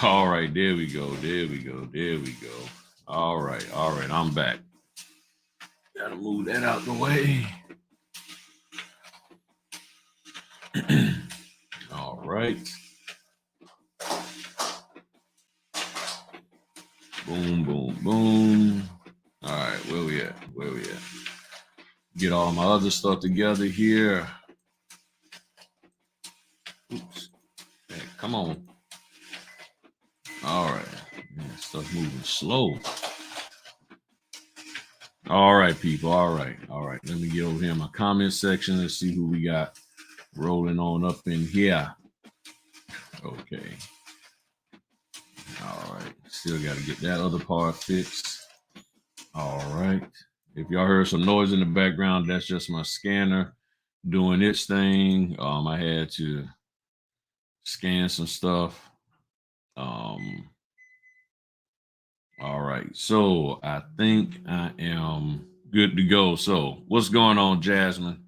All right, there we go. There we go. There we go. All right. All right. I'm back. Gotta move that out the way. All right. Boom, boom, boom. All right, where we at? Where we at? Get all my other stuff together here. Oops. Hey, come on. All right. Man, stuff moving slow. All right, people. All right. All right. Let me get over here in my comment section. Let's see who we got rolling on up in here. Okay. All right. Still got to get that other part fixed. All right. If y'all heard some noise in the background, that's just my scanner doing its thing. I had to scan some stuff. All right. So I think I am good to go. So what's going on, Jasmine?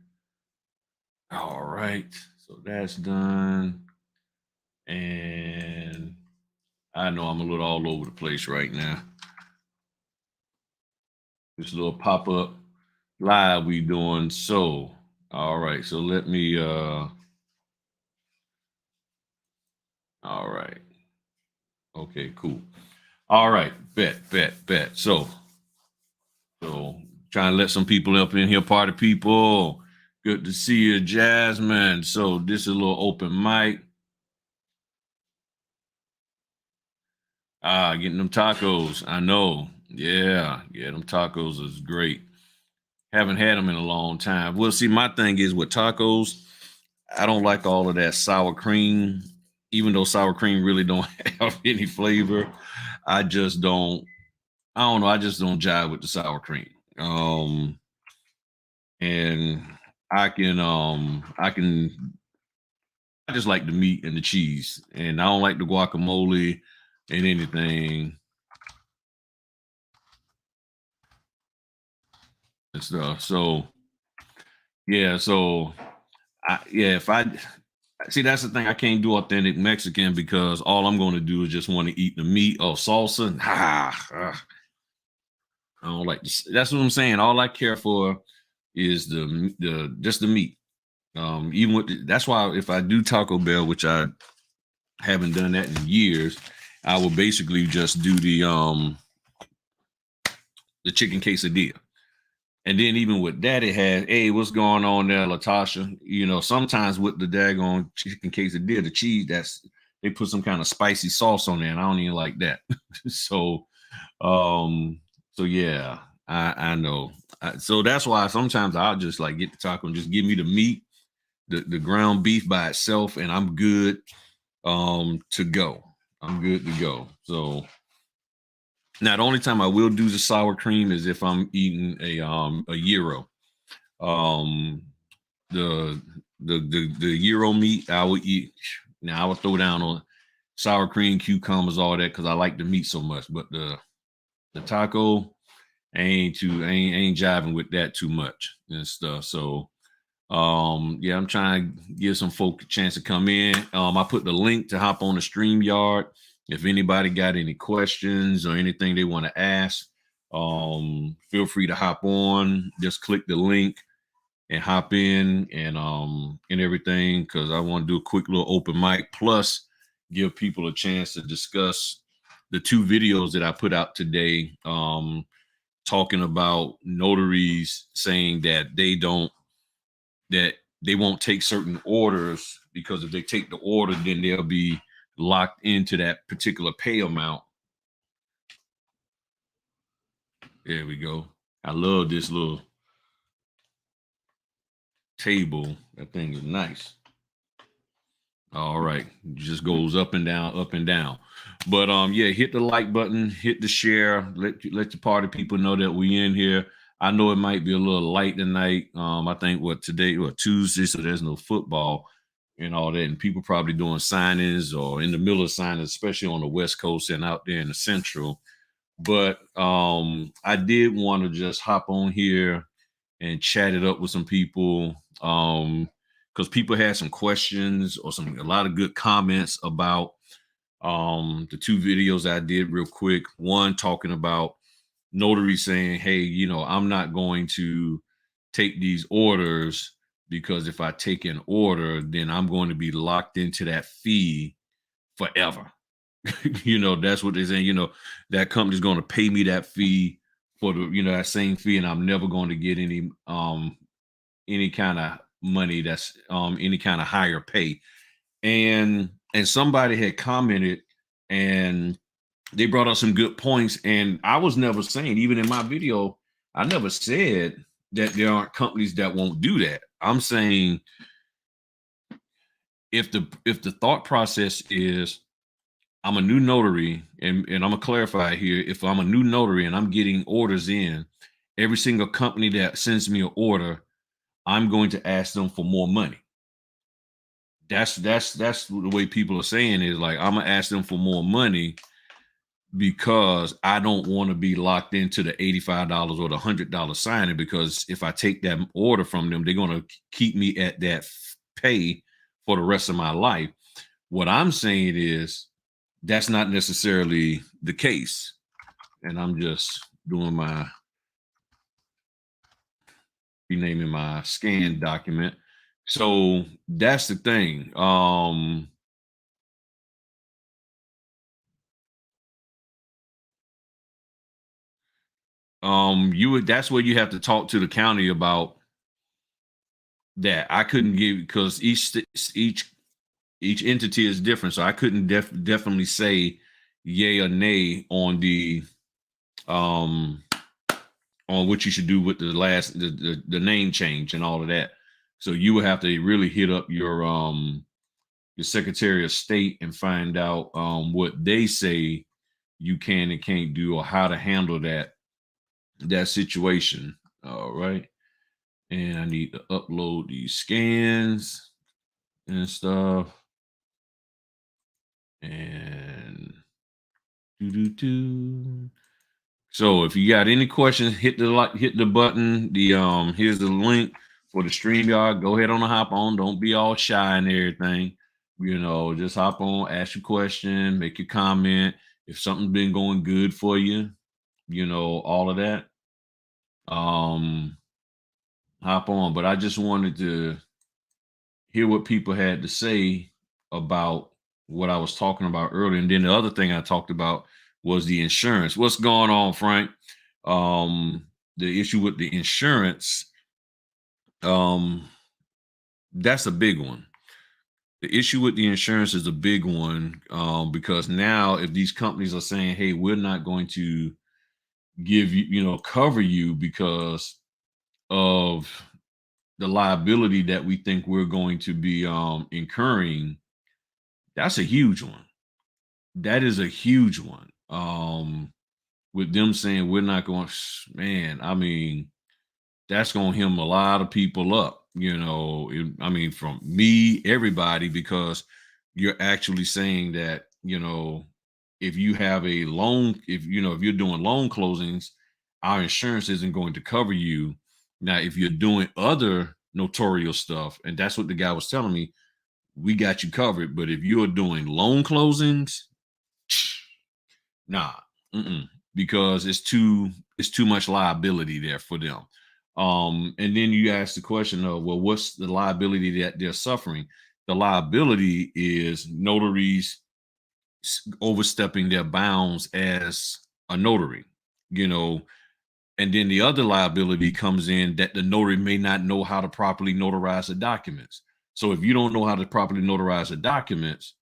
All right. So that's done. And I know I'm a little all over the place right now. This little pop-up live we doing. So, all right. So let me all right. Okay, cool. All right, bet. So trying to let some people up in here, party people. Good to see you, Jasmine. So this is a little open mic. Getting them tacos. I know. Yeah, them tacos is great. Haven't had them in a long time. Well, see, my thing is with tacos, I don't like all of that sour cream, even though sour cream really don't have any flavor. I just don't, I don't know, I just don't jive with the sour cream. And I just like the meat and the cheese, and I don't like the guacamole and anything and stuff. So yeah, if I see, that's the thing, I can't do authentic Mexican because all I'm going to do is just want to eat the meat or salsa. I don't like this. That's what I'm saying. All I care for is the just the meat. Even with that's why if I do Taco Bell, which I haven't done that in years, I will basically just do the chicken quesadilla. And then even with that, it has, hey, what's going on there, Latasha? You know, sometimes with the daggone chicken quesadilla, the cheese, they put some kind of spicy sauce on there, and I don't even like that. so, so yeah, I know. So that's why sometimes I'll just like get the taco and just give me the meat, the ground beef by itself, and I'm good to go. I'm good to go. So now the only time I will do the sour cream is if I'm eating a gyro. Um the gyro meat I would eat. Now I would throw down on sour cream, cucumbers, all that because I like the meat so much. But the taco I ain't jiving with that too much and stuff. So yeah, I'm trying to give some folk a chance to come in. I put the link to hop on the StreamYard. If anybody got any questions or anything they want to ask, feel free to hop on. Just click the link and hop in and everything because I want to do a quick little open mic plus give people a chance to discuss the two videos that I put out today, talking about notaries saying that they won't take certain orders because if they take the order, then they'll be locked into that particular pay amount. There we go. I love this little table. That thing is nice. All right. It just goes up and down, up and down. But yeah, hit the like button, hit the share, let the party people know that we in here. I know it might be a little light tonight. I think today, Tuesday, so there's no football and all that. And people probably doing signings or in the middle of signings, especially on the West Coast and out there in the Central. But I did want to just hop on here and chat it up with some people. Because people had some questions or a lot of good comments about The two videos I did real quick, one talking about Notary saying, hey, I'm not going to take these orders because if I take an order, then I'm going to be locked into that fee forever. That's what they're saying. That company's going to pay me that fee for that same fee, and I'm never going to get any kind of money that's any kind of higher pay. And somebody had commented, and they brought up some good points. And I was never saying, even in my video, I never said that there aren't companies that won't do that. I'm saying if the thought process is I'm a new notary, and I'm gonna clarify here, if I'm a new notary and I'm getting orders in, every single company that sends me an order, I'm going to ask them for more money. That's the way people are saying is like, I'm gonna ask them for more money because I don't want to be locked into the $85 or the $100 signing, because if I take that order from them, they're going to keep me at that pay for the rest of my life. What I'm saying is that's not necessarily the case. And I'm just doing my renaming my scan document. So that's the thing. That's where you have to talk to the county about that. I couldn't give, because each entity is different, so I couldn't definitely say yay or nay um on what you should do with the name change and all of that. So you would have to really hit up your Secretary of State and find out what they say you can and can't do, or how to handle that situation. All right. And I need to upload these scans and stuff. And so if you got any questions, hit the button. Here's the link for the StreamYard. Go ahead on the hop on. Don't be all shy and everything. Just hop on, ask your question, make your comment. If something's been going good for you, all of that. Hop on. But I just wanted to hear what people had to say about what I was talking about earlier. And then the other thing I talked about was the insurance. What's going on, Frank? The issue with the insurance, that's a big one. The issue with the insurance is a big one, because now if these companies are saying, hey, we're not going to give you, cover you because of the liability that we think we're going to be incurring, that's a huge one. That is a huge one. With them saying we're not going, man, I mean, that's going to hem a lot of people up, from me, everybody, because you're actually saying that, if you have a loan, if you're doing loan closings, our insurance isn't going to cover you. Now, if you're doing other notarial stuff, and that's what the guy was telling me, we got you covered. But if you're doing loan closings, nah, because it's too much liability there for them. And then you ask the question of, well, what's the liability that they're suffering? The liability is notaries overstepping their bounds as a notary, and then the other liability comes in that the notary may not know how to properly notarize the documents. So if you don't know how to properly notarize the documents,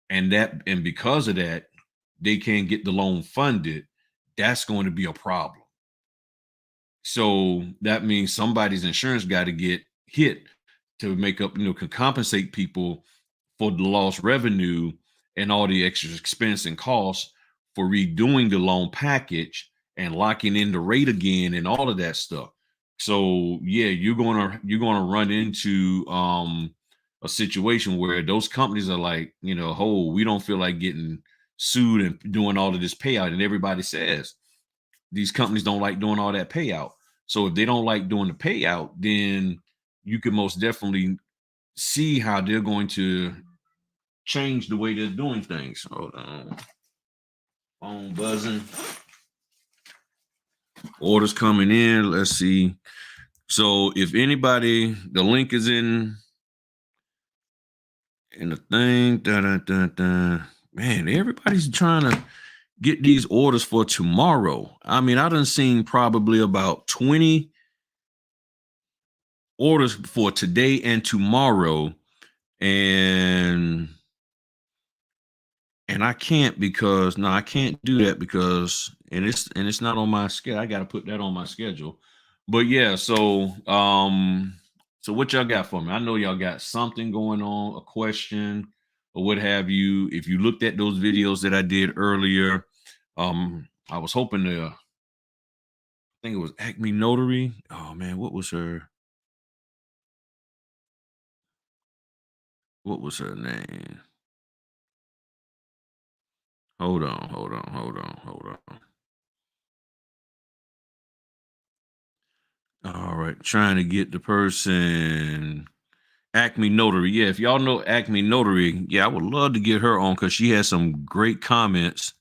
and because of that, they can't get the loan funded, that's going to be a problem. So that means somebody's insurance got to get hit to make up, can compensate people for the lost revenue and all the extra expense and costs for redoing the loan package and locking in the rate again and all of that stuff. So yeah, you're gonna run into a situation where those companies are like, oh, we don't feel like getting sued and doing all of this payout. And everybody says these companies don't like doing all that payout. So if they don't like doing the payout, then you can most definitely see how they're going to change the way they're doing things. Hold on. Phone buzzing. Orders coming in. Let's see. So if anybody, the link is in the thing. Man, everybody's trying to get these orders for tomorrow. I mean, I done seen probably about 20 orders for today and tomorrow, and I can't because I can't do that because it's not on my schedule. I got to put that on my schedule. But yeah, so so what y'all got for me? I know y'all got something going on, a question or what have you. If you looked at those videos that I did earlier, I was hoping to, I think it was Acme Notary. Oh man, what was her name? Hold on. All right, trying to get the person. Acme Notary. Yeah, if y'all know Acme Notary, yeah, I would love to get her on because she has some great comments.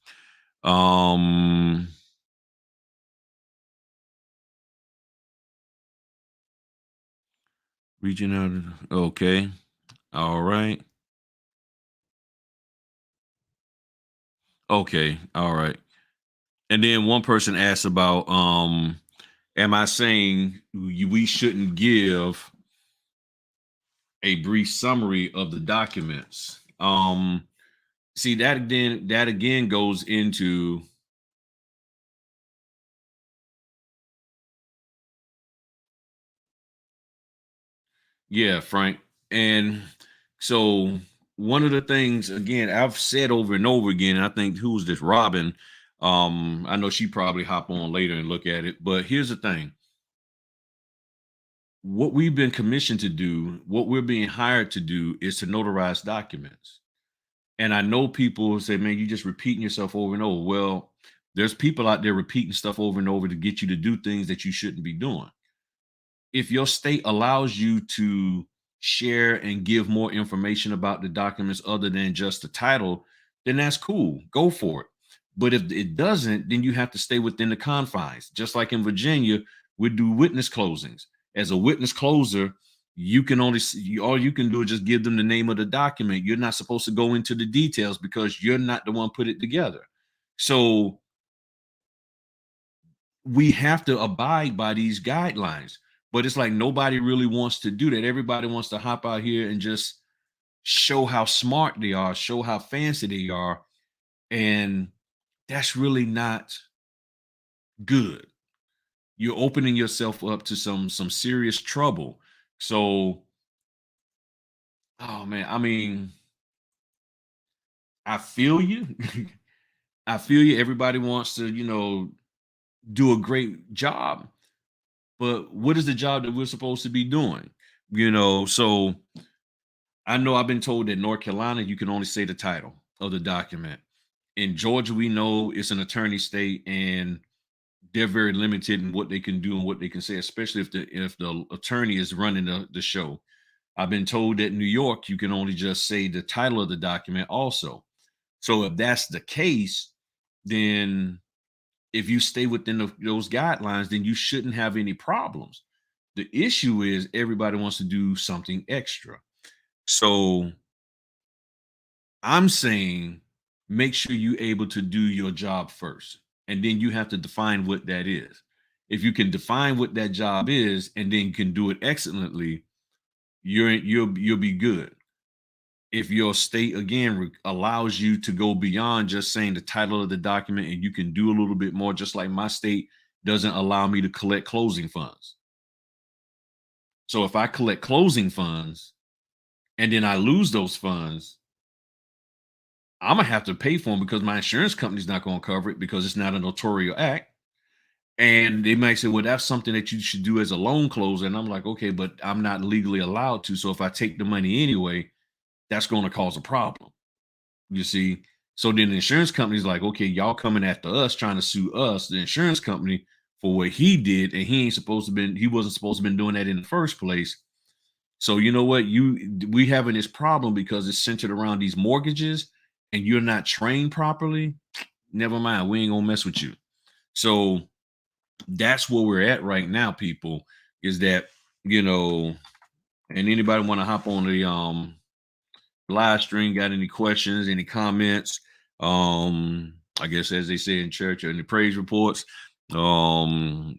Reaching out. Okay. All right. Okay. All right. And then one person asked about am I saying we shouldn't give a brief summary of the documents? See that again goes into, yeah, Frank. And so one of the things, again, I've said over and over again, and I think who's this Robin? I know she probably hop on later and look at it, but here's the thing. What we've been commissioned to do, what we're being hired to do is to notarize documents. And I know people say, man, you just repeating yourself over and over. Well, there's people out there repeating stuff over and over to get you to do things that you shouldn't be doing. If your state allows you to share and give more information about the documents other than just the title, then that's cool. Go for it. But if it doesn't, then you have to stay within the confines. Just like in Virginia, we do witness closings. As a witness closer, you can only all you can do is just give them the name of the document. You're not supposed to go into the details because you're not the one put it together. So we have to abide by these guidelines. But it's like nobody really wants to do that. Everybody wants to hop out here and just show how smart they are, show how fancy they are. And that's really not good. You're opening yourself up to some serious trouble. So, oh man, I mean, I feel you. I feel you. Everybody wants to, do a great job. But what is the job that we're supposed to be doing? So I know I've been told that North Carolina, you can only say the title of the document. In Georgia, we know it's an attorney state and they're very limited in what they can do and what they can say, especially if the attorney is running the show. I've been told that New York, you can only just say the title of the document also. So if that's the case, then if you stay within those guidelines, then you shouldn't have any problems. The issue is everybody wants to do something extra. So I'm saying make sure you're able to do your job first. And then you have to define what that is. If you can define what that job is and then can do it excellently, you'll be good. If your state again allows you to go beyond just saying the title of the document and you can do a little bit more, just like my state doesn't allow me to collect closing funds. So if I collect closing funds and then I lose those funds, I'm gonna have to pay for them because my insurance company's not going to cover it because it's not a notarial act. And they might say, well, that's something that you should do as a loan closer. And I'm like, okay, but I'm not legally allowed to. So if I take the money anyway, that's going to cause a problem. You see? So then the insurance company's like, okay, y'all coming after us, trying to sue us, the insurance company, for what he did, and he wasn't supposed to been doing that in the first place. So you know what? We having this problem because it's centered around these mortgages and you're not trained properly. Never mind. We ain't gonna mess with you. So that's where we're at right now, people, is that, you know, and anybody want to hop on the live stream, got any questions, any comments? I guess as they say in church or in the praise reports, um,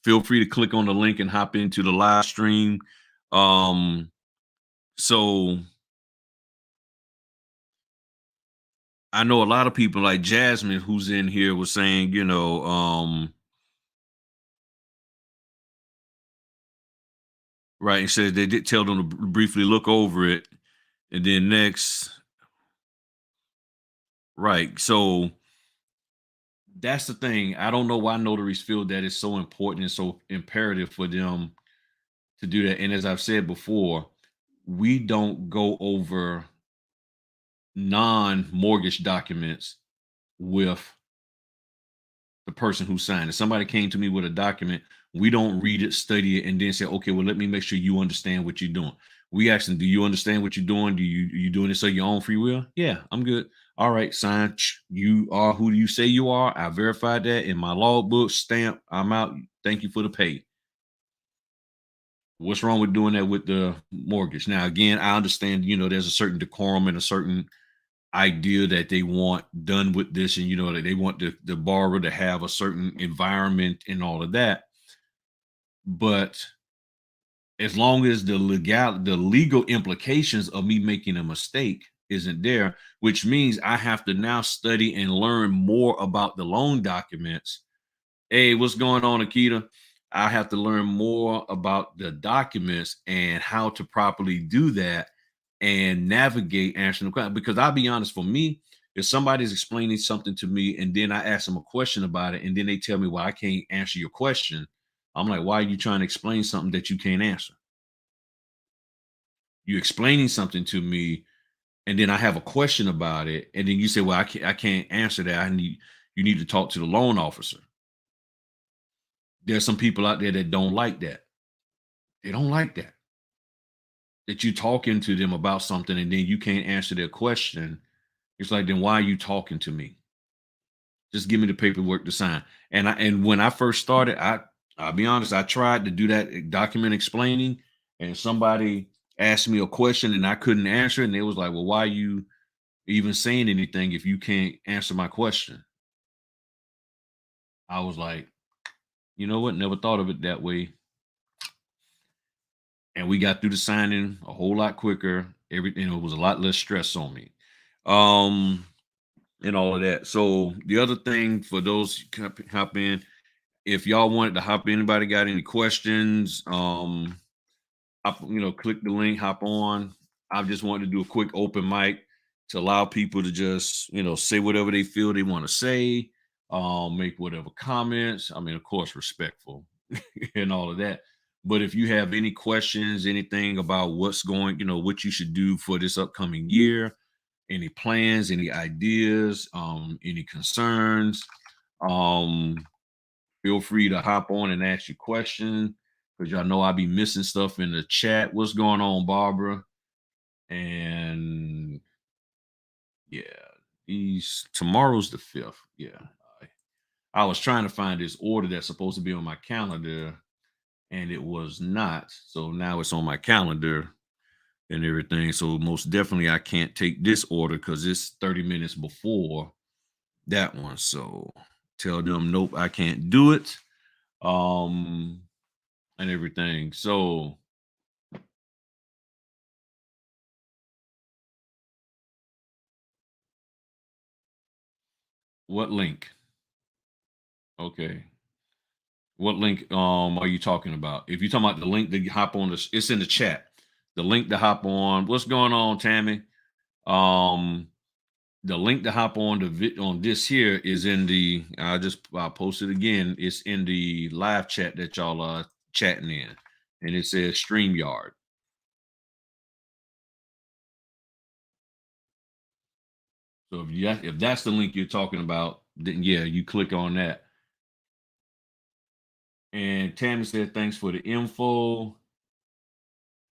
feel free to click on the link and hop into the live stream. Um, so I know a lot of people like Jasmine who's in here was saying, right, and said they did tell them to briefly look over it, and then next, right. So that's the thing. I don't know why notaries feel that it's so important and so imperative for them to do that. And as I've said before, we don't go over non-mortgage documents with the person who signed it. Somebody came to me with a document. We don't read it, study it, and then say, okay, well, let me make sure you understand what you're doing. We ask them, do you understand what you're doing? You doing this of your own free will? Yeah, I'm good. All right, sign. You are who you say you are. I verified that in my logbook, stamp. I'm out. Thank you for the pay. What's wrong with doing that with the mortgage? Now, again, I understand, there's a certain decorum and a certain idea that they want done with this, and that they want the borrower to have a certain environment and all of that. But as long as the legal implications of me making a mistake isn't there, which means I have to now study and learn more about the loan documents. Hey, what's going on, Akita? I have to learn more about the documents and how to properly do that and navigate answering the question. Because I'll be honest, for me, if somebody's explaining something to me and then I ask them a question about it and then they tell me, well, I can't answer your question, I'm like, why are you trying to explain something that you can't answer? You're explaining something to me and then I have a question about it. And then you say, well, I can't answer that. You need to talk to the loan officer. There's some people out there that don't like that. They don't like that. That you talking to them about something and then you can't answer their question. It's like, then why are you talking to me? Just give me the paperwork to sign. And when I first started, I'll be honest, I tried to do that document explaining, and somebody asked me a question and I couldn't answer it. And they was like, well, why are you even saying anything if you can't answer my question? I was like, you know what? Never thought of it that way. And we got through the signing a whole lot quicker. Everything, it was a lot less stress on me. Um, and all of that. So the other thing for those who hop in, if y'all wanted to hop in, anybody got any questions, click the link, hop on. I just wanted to do a quick open mic to allow people to just, say whatever they feel they want to say, make whatever comments. I mean, of course, respectful and all of that. But if you have any questions, anything about what's going, what you should do for this upcoming year, any plans, any ideas, any concerns, um, feel free to hop on and ask your question because y'all know I'll be missing stuff in the chat. What's going on, Barbara? And yeah, these tomorrow's the 5th. Yeah. I was trying to find this order that's supposed to be on my calendar and it was not. So now it's on my calendar and everything. So most definitely I can't take this order because it's 30 minutes before that one. So tell them nope, I can't do it. Um and everything. So what link? Okay. What link are you talking about? If you're talking about the link to hop on this, it's in the chat. The link to hop on. What's going on, Tammy? Um the link to hop on on this here is in the I'll post it again. It's in the live chat that y'all are chatting in. And it says StreamYard. So if that's the link you're talking about, then yeah, you click on that. And Tammy said, thanks for the info.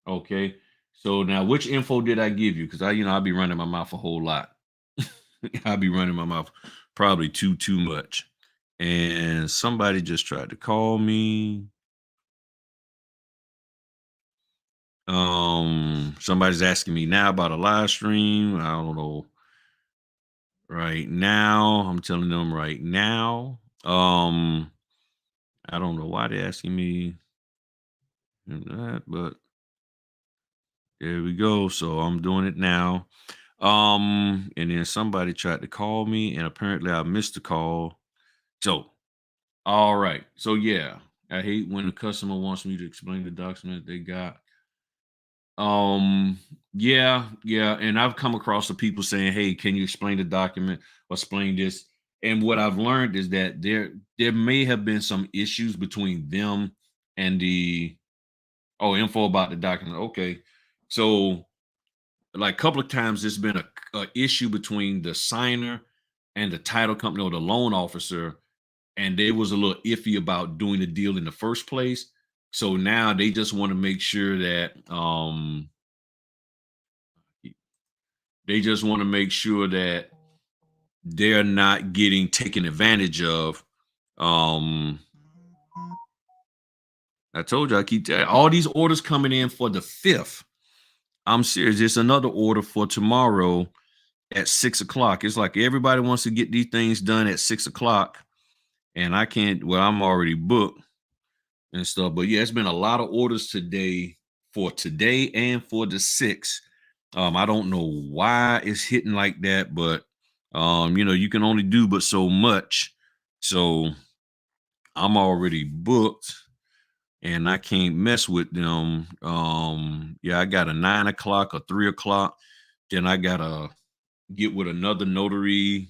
Okay. So now, which info did I give you? Because I'll be running my mouth a whole lot. I'll be running my mouth probably too much. And somebody just tried to call me. Somebody's asking me now about a live stream. I don't know. Right now, I'm telling them right now. I don't know why they're asking me that, but there we go. So I'm doing it now. And then somebody tried to call me, and apparently I missed the call. So, all right. So yeah, I hate when the customer wants me to explain the document they got. Um, yeah, and I've come across the people saying, "Hey, can you explain the document or explain this?" And what I've learned is that there may have been some issues between them and the info about the document. Okay, so like a couple of times there's been a issue between the signer and the title company or the loan officer, and they was a little iffy about doing the deal in the first place. So now they just want to make sure that they just want to make sure that they're not getting taken advantage of. Um, I told you I keep all these orders coming in for the 5th. I'm serious. It's another order for tomorrow at 6 o'clock. It's like everybody wants to get these things done at 6 o'clock, and I can't. Well, I'm already booked and stuff. But yeah, it's been a lot of orders today for today and for the 6th. I don't know why it's hitting like that, but you can only do but so much. So I'm already booked and I can't mess with them. Yeah, I got a 9 o'clock or 3 o'clock. Then I gotta get with another notary,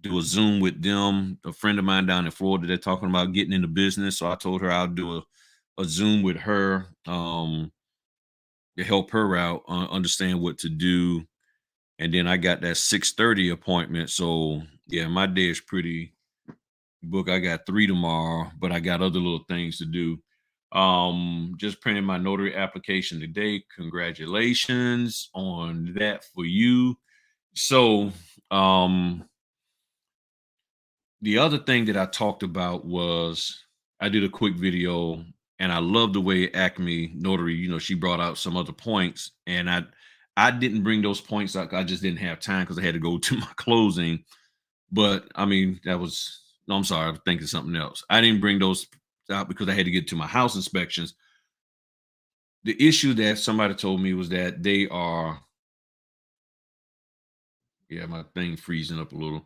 do a Zoom with them. A friend of mine down in Florida, they're talking about getting into business. So I told her I'll do a Zoom with her to help her out, understand what to do. And then I got that 6:30 appointment. So yeah, my day is pretty booked. I got 3 tomorrow, but I got other little things to do. Just printing my notary application today. Congratulations on that for you. So the other thing that I talked about was I did a quick video and I love the way Acme Notary, she brought out some other points and I didn't bring those points out. I just didn't have time because I had to go to my closing. But I mean, that was no, I'm sorry, I was thinking something else. I didn't bring those out because I had to get to my house inspections. The issue that somebody told me was that they are, yeah, my thing freezing up a little.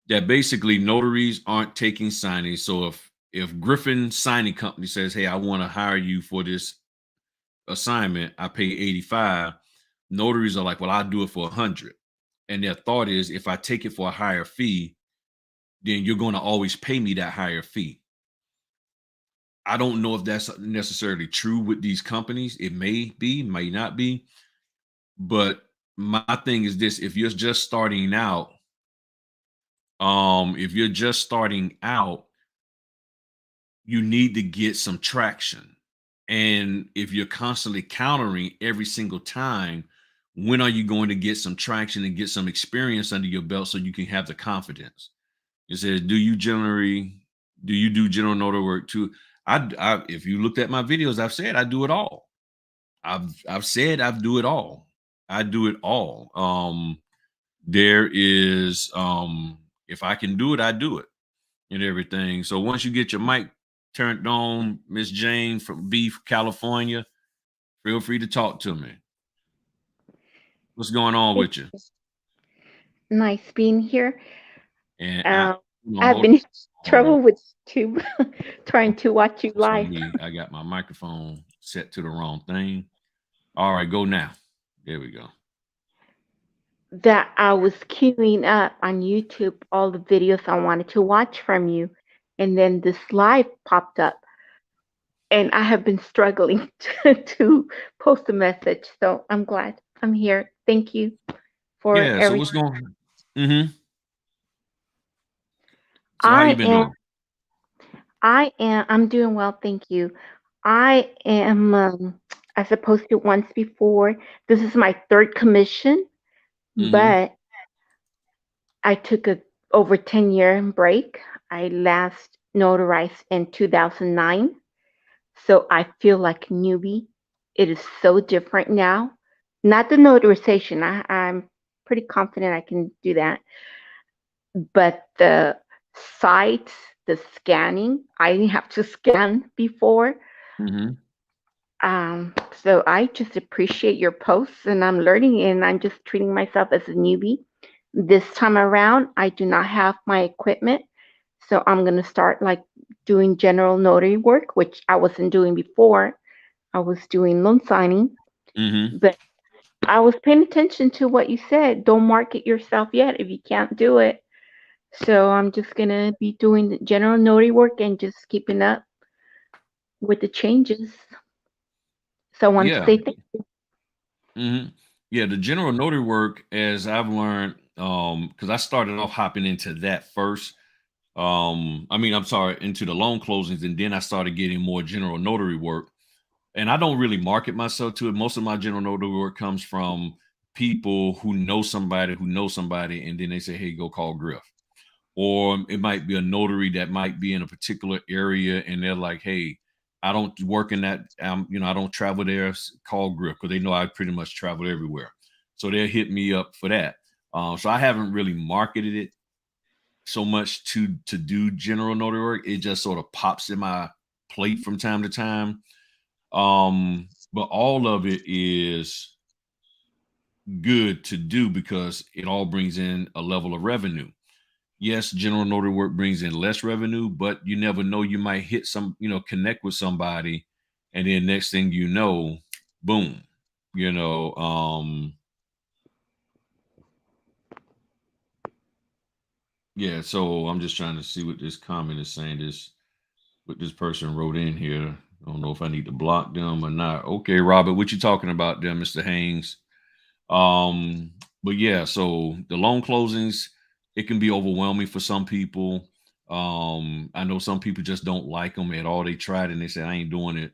That basically notaries aren't taking signings. So if Griffin Signing Company says, "Hey, I want to hire you for this assignment, I pay 85." Notaries are like, "Well, I'll do it for 100." And their thought is, if I take it for a higher fee, then you're going to always pay me that higher fee. I don't know if that's necessarily true with these companies. It may be, may not be. But my thing is this: if you're just starting out, you need to get some traction. And if you're constantly countering every single time, when are you going to get some traction and get some experience under your belt so you can have the confidence? It says, do you do general notary work too? If you looked at my videos, I've said I do it all. I've said I do it all. I do it all. There is if I can do it, I do it and everything. So once you get your mic turned on, Miss Jane from Beef, California, feel free to talk to me. What's going on with you? Nice being here. And I've hold been in on. trouble with YouTube trying to watch you It's on live. me. I got my microphone set to the wrong thing. All right, go now. There we go. That I was queuing up on YouTube all the videos I wanted to watch from you, and then this live popped up, and I have been struggling to post a message. So I'm glad I'm here. Thank you for Yeah. So what's everything. going on? Mm-hmm. So how you I been am. doing? I'm doing well. Thank you. I am. as opposed to once before. This is my third commission, Mm-hmm. but I took a over 10-year break. I last notarized in 2009. So I feel like a newbie. It is so different now. Not the notarization. I'm pretty confident I can do that. But the sites, the scanning, I didn't have to scan before. Mm-hmm. So I just appreciate your posts and I'm learning and I'm just treating myself as a newbie. This time around, I do not have my equipment. So I'm going to start like doing general notary work, which I wasn't doing before. I was doing loan signing, Mm-hmm. but I was paying attention to what you said. Don't market yourself yet if you can't do it. So I'm just going to be doing the general notary work and just keeping up with the changes. So I want to Yeah. say thank you. Mm-hmm. Yeah, the general notary work, as I've learned, because I started off hopping into that first. I mean, I'm sorry, into the loan closings, and then I started getting more general notary work. And I don't really market myself to it. Most of my general notary work comes from people who know somebody, and then they say, "Hey, go call Griff." Or it might be a notary that might be in a particular area, and they're like, "Hey, I don't work in that. I don't travel there. Call Griff," because they know I pretty much travel everywhere. So they'll hit me up for that. So I haven't really marketed it so much to do general notary work. It just sort of pops in my plate from time to time. But all of it is good to do because it all brings in a level of revenue. Yes, general notary work brings in less revenue, but you never know. You might hit connect with somebody, and then next thing you know, boom, you know, yeah. So I'm just trying to see what this comment is saying. What this person wrote in here. I don't know if I need to block them or not. Okay, Robert, what you talking about there, Mr. Haynes? Um, but yeah, so the loan closings, it can be overwhelming for some people. I know some people just don't like them at all. They tried and they say, I ain't doing it.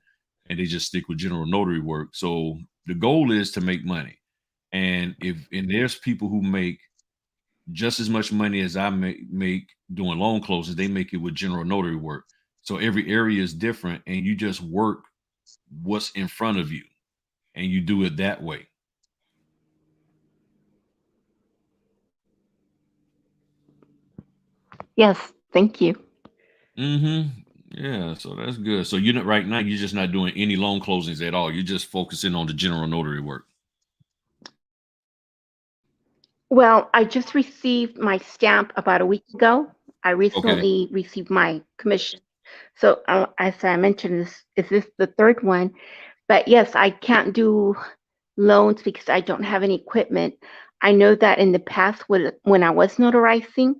And they just stick with general notary work. So the goal is to make money. And there's people who make just as much money as I make doing loan closings, they make it with general notary work. So every area is different and you just work what's in front of you and you do it that way. Yes, thank you. Mm-hmm. Yeah, so that's good. So you're not right now, you're just not doing any loan closings at all. You're just focusing on the general notary work. Well, I just received my stamp about a week ago. I Okay. recently received my commission. So, as I mentioned, this is this the third one. But yes, I can't do loans because I don't have any equipment. I know that in the past, when I was notarizing,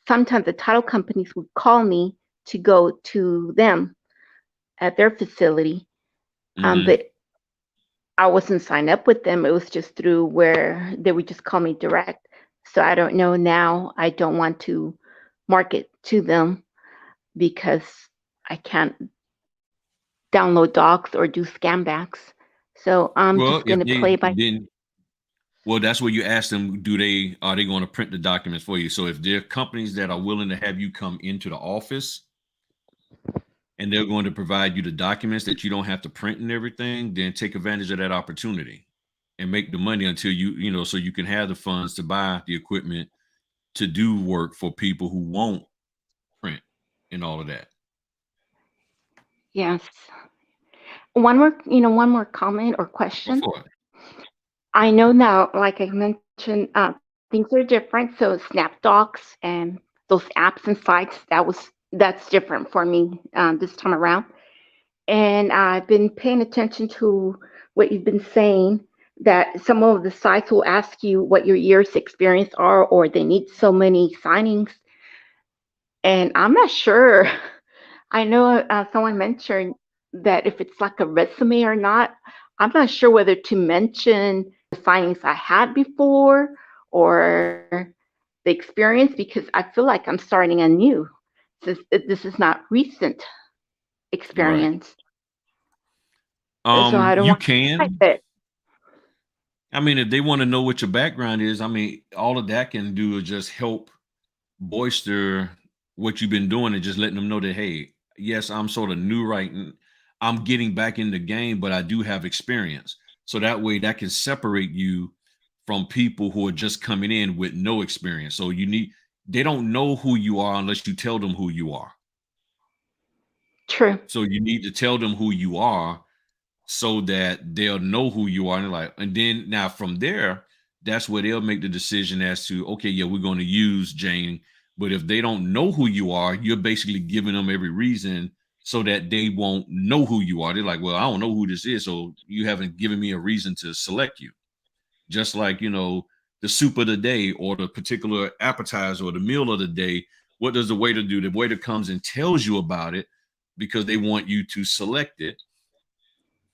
sometimes the title companies would call me to go to them at their facility. Mm-hmm. But I wasn't signed up with them. It was just through where they would just call me direct. So I don't know now. I don't want to market to them because I can't download docs or do scan backs. So I'm Well, just if going to they play by. then well, that's where you ask them, are they going to print the documents for you? So if there are companies that are willing to have you come into the office and they're going to provide you the documents that you don't have to print and everything, then take advantage of that opportunity and make the money until so you can have the funds to buy the equipment to do work for people who won't print and all of that. Yes. One more comment or Go question. for it. I know now, like I mentioned, things are different. So SnapDocs and those apps and sites, that's different for me this time around. And I've been paying attention to what you've been saying that some of the sites will ask you what your years experience are or they need so many signings and I'm not sure. I know someone mentioned that if it's like a resume or not, I'm not sure whether to mention the signings I had before or the experience because I feel like I'm starting anew. This, this is not recent Right. experience. So I don't You want to type can. it. I mean, if they want to know what your background is, I mean, all of that can do is just help bolster what you've been doing and just letting them know that, hey, yes, I'm sort of new I'm getting back in the game, but I do have experience. So that way that can separate you from people who are just coming in with no experience. So they don't know who you are unless you tell them who you are. True. So you need to tell them who you are so that they'll know who you are. And then now from there, that's where they'll make the decision as to, okay, yeah, we're going to use Jane. But if they don't know who you are, you're basically giving them every reason so that they won't know who you are. They're like, well, I don't know who this is, so you haven't given me a reason to select you. Just like, the soup of the day or the particular appetizer or the meal of the day. What does the waiter do? The waiter comes and tells you about it because they want you to select it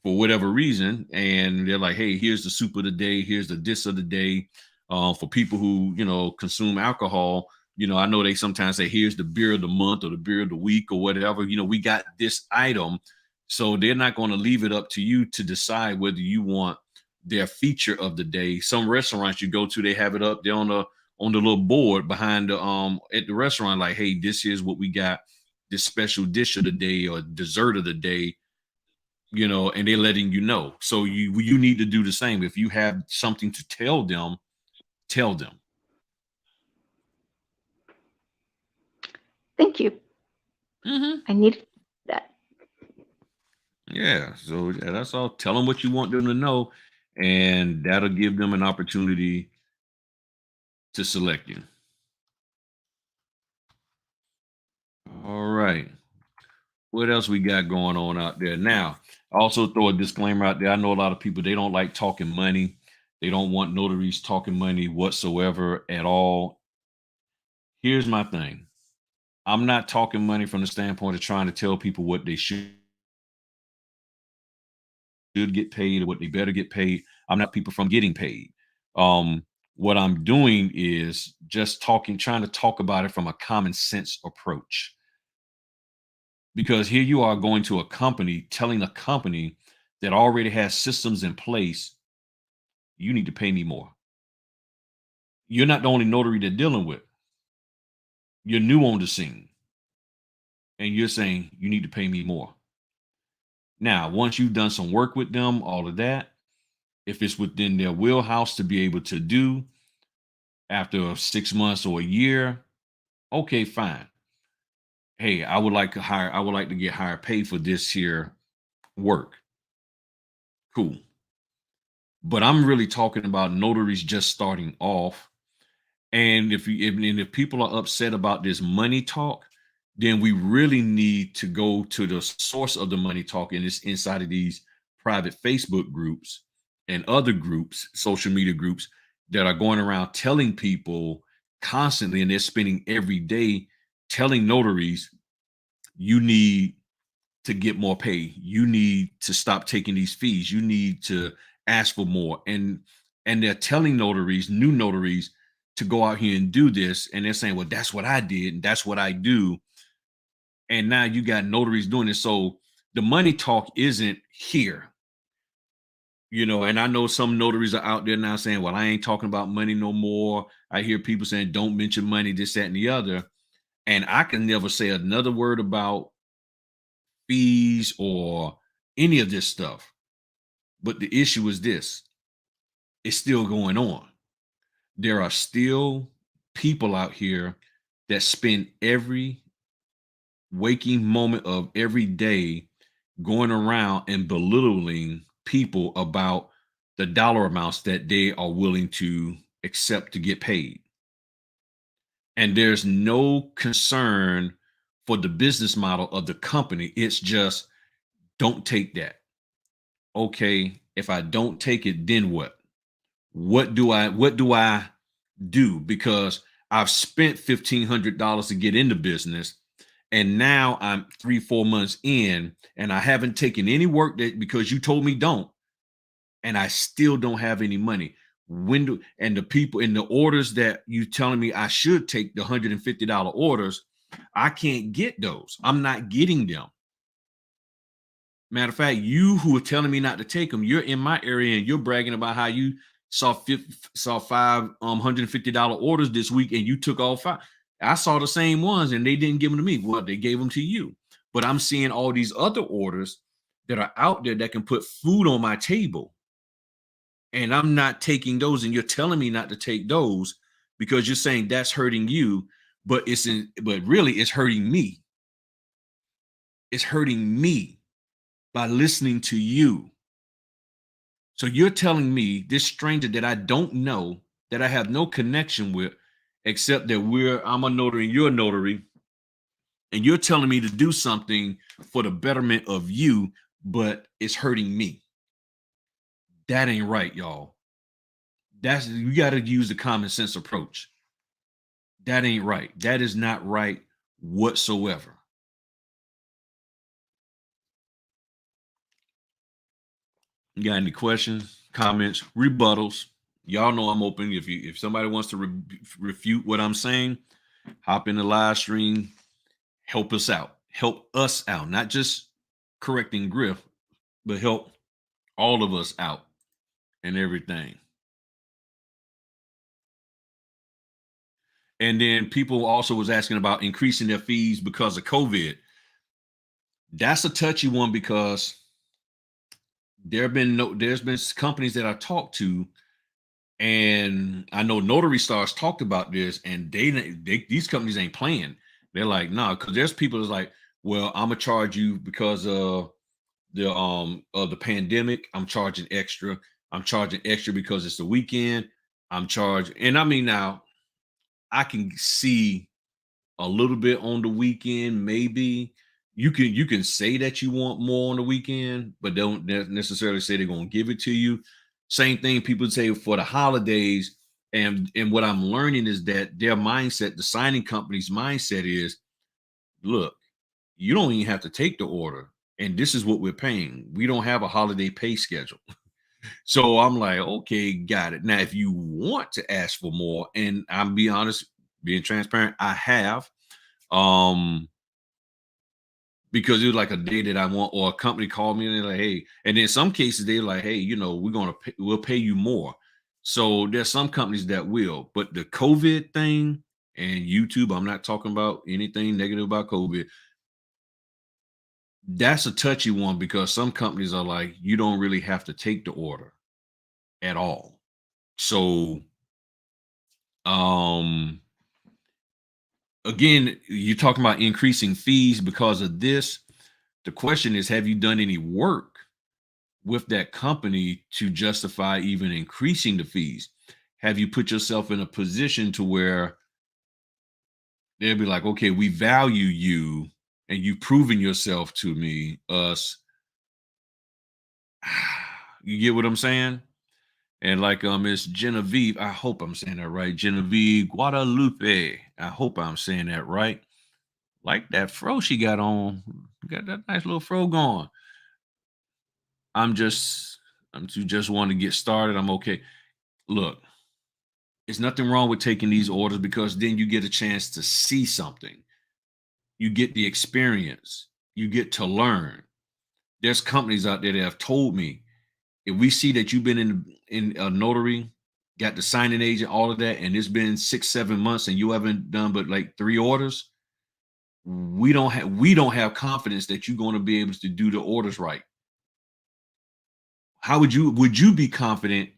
for whatever reason, and they're like, hey, here's the soup of the day, here's the dish of the day. For people who consume alcohol, I know they sometimes say, here's the beer of the month or the beer of the week or whatever. We got this item. So they're not going to leave it up to you to decide whether you want their feature of the day. Some restaurants you go to, they have it up there on the little board behind the at the restaurant, like, hey, this is what we got, this special dish of the day or dessert of the day, and they're letting you know. So you need to do the same. If you have something to tell them, tell them. Thank you. Mm-hmm. I need that. Yeah. So yeah, that's all. Tell them what you want them to know, and that'll give them an opportunity to select you. All right. What else we got going on out there? Now, also throw a disclaimer out there. I know a lot of people, they don't like talking money. They don't want notaries talking money whatsoever at all. Here's my thing. I'm not talking money from the standpoint of trying to tell people what they should get paid or what they better get paid. I'm not people from getting paid. Um, what I'm doing is just trying to talk about it from a common sense approach. Because here you are going to a company, telling a company that already has systems in place, you need to pay me more. You're not the only notary they're dealing with. You're new on the scene, and you're saying you need to pay me more. Now, once you've done some work with them, all of that, if it's within their wheelhouse to be able to do after 6 months or a year, okay, fine. Hey, I would like to get higher pay for this here work. Cool. But I'm really talking about notaries just starting off. And if people are upset about this money talk, then we really need to go to the source of the money talk, and it's inside of these private Facebook groups and other groups, social media groups that are going around telling people constantly, and they're spending every day telling notaries, you need to get more pay. You need to stop taking these fees. You need to ask for more. And they're telling notaries, new notaries, to go out here and do this. And they're saying, well, that's what I did, and that's what I do. And now you got notaries doing this. So the money talk isn't here. And I know some notaries are out there now saying, well, I ain't talking about money no more. I hear people saying, don't mention money, this, that, and the other. And I can never say another word about fees or any of this stuff. But the issue is this: it's still going on. There are still people out here that spend every waking moment of every day going around and belittling people about the dollar amounts that they are willing to accept to get paid. And there's no concern for the business model of the company. It's just, don't take that. Okay, if I don't take it, then what? What do I do? Because I've spent $1,500 to get into business, and now I'm 3-4 months in, and I haven't taken any work that because you told me don't, and I still don't have any money. And the people in the orders that you telling me I should take, the $150 orders, I can't get those. I'm not getting them. Matter of fact, you who are telling me not to take them, you're in my area and you're bragging about how you saw five $150 orders this week and you took all five. I saw the same ones and they didn't give them to me. Well, they gave them to you. But I'm seeing all these other orders that are out there that can put food on my table. And I'm not taking those, and you're telling me not to take those because you're saying that's hurting you, but really it's hurting me. It's hurting me by listening to you. So you're telling me this stranger that I don't know, that I have no connection with, except that I'm a notary and you're a notary, and you're telling me to do something for the betterment of you, but it's hurting me. That ain't right, y'all. You got to use the common sense approach. That ain't right. That is not right whatsoever. You got any questions, comments, rebuttals? Y'all know I'm open. If somebody wants to refute what I'm saying, hop in the live stream, help us out. Help us out, not just correcting Griff, but help all of us out and everything. And then people also was asking about increasing their fees because of COVID. That's a touchy one because there's been companies that I talked to, and I know Notary Stars talked about this, and these companies ain't playing. They're like, nah, because there's people that's like, well, I'm gonna charge you because of the pandemic. I'm charging extra. I'm charging extra because it's the weekend. I'm charging, and I mean now I can see a little bit on the weekend, maybe. You can say that you want more on the weekend, but don't necessarily say they're going to give it to you. Same thing people say for the holidays, and what I'm learning is that their mindset, the signing company's mindset is, look, you don't even have to take the order, and this is what we're paying. We don't have a holiday pay schedule. So I'm like, okay, got it. Now, if you want to ask for more, and I'm be honest, being transparent, I have. Because it was like a day that I want, or a company called me and they're like, hey, and in some cases they're like, hey, we'll pay you more. So there's some companies that will, but the COVID thing and YouTube, I'm not talking about anything negative about COVID. That's a touchy one because some companies are like, you don't really have to take the order at all. So, again, you're talking about increasing fees because of this. The question is, have you done any work with that company to justify even increasing the fees? Have you put yourself in a position to where they'll be like, okay, we value you and you've proven yourself to us. You get what I'm saying? And like Miss Genevieve, I hope I'm saying that right. Genevieve Guadalupe. I hope I'm saying that right. Like that fro she got on. Got that nice little fro going. I'm just want to get started. I'm okay. Look, there's nothing wrong with taking these orders because then you get a chance to see something. You get the experience. You get to learn. There's companies out there that have told me, if we see that you've been in a notary, got the signing agent, all of that, and it's been 6-7 months and you haven't done but like 3 orders, we don't have confidence that you're going to be able to do the orders right. How would you be confident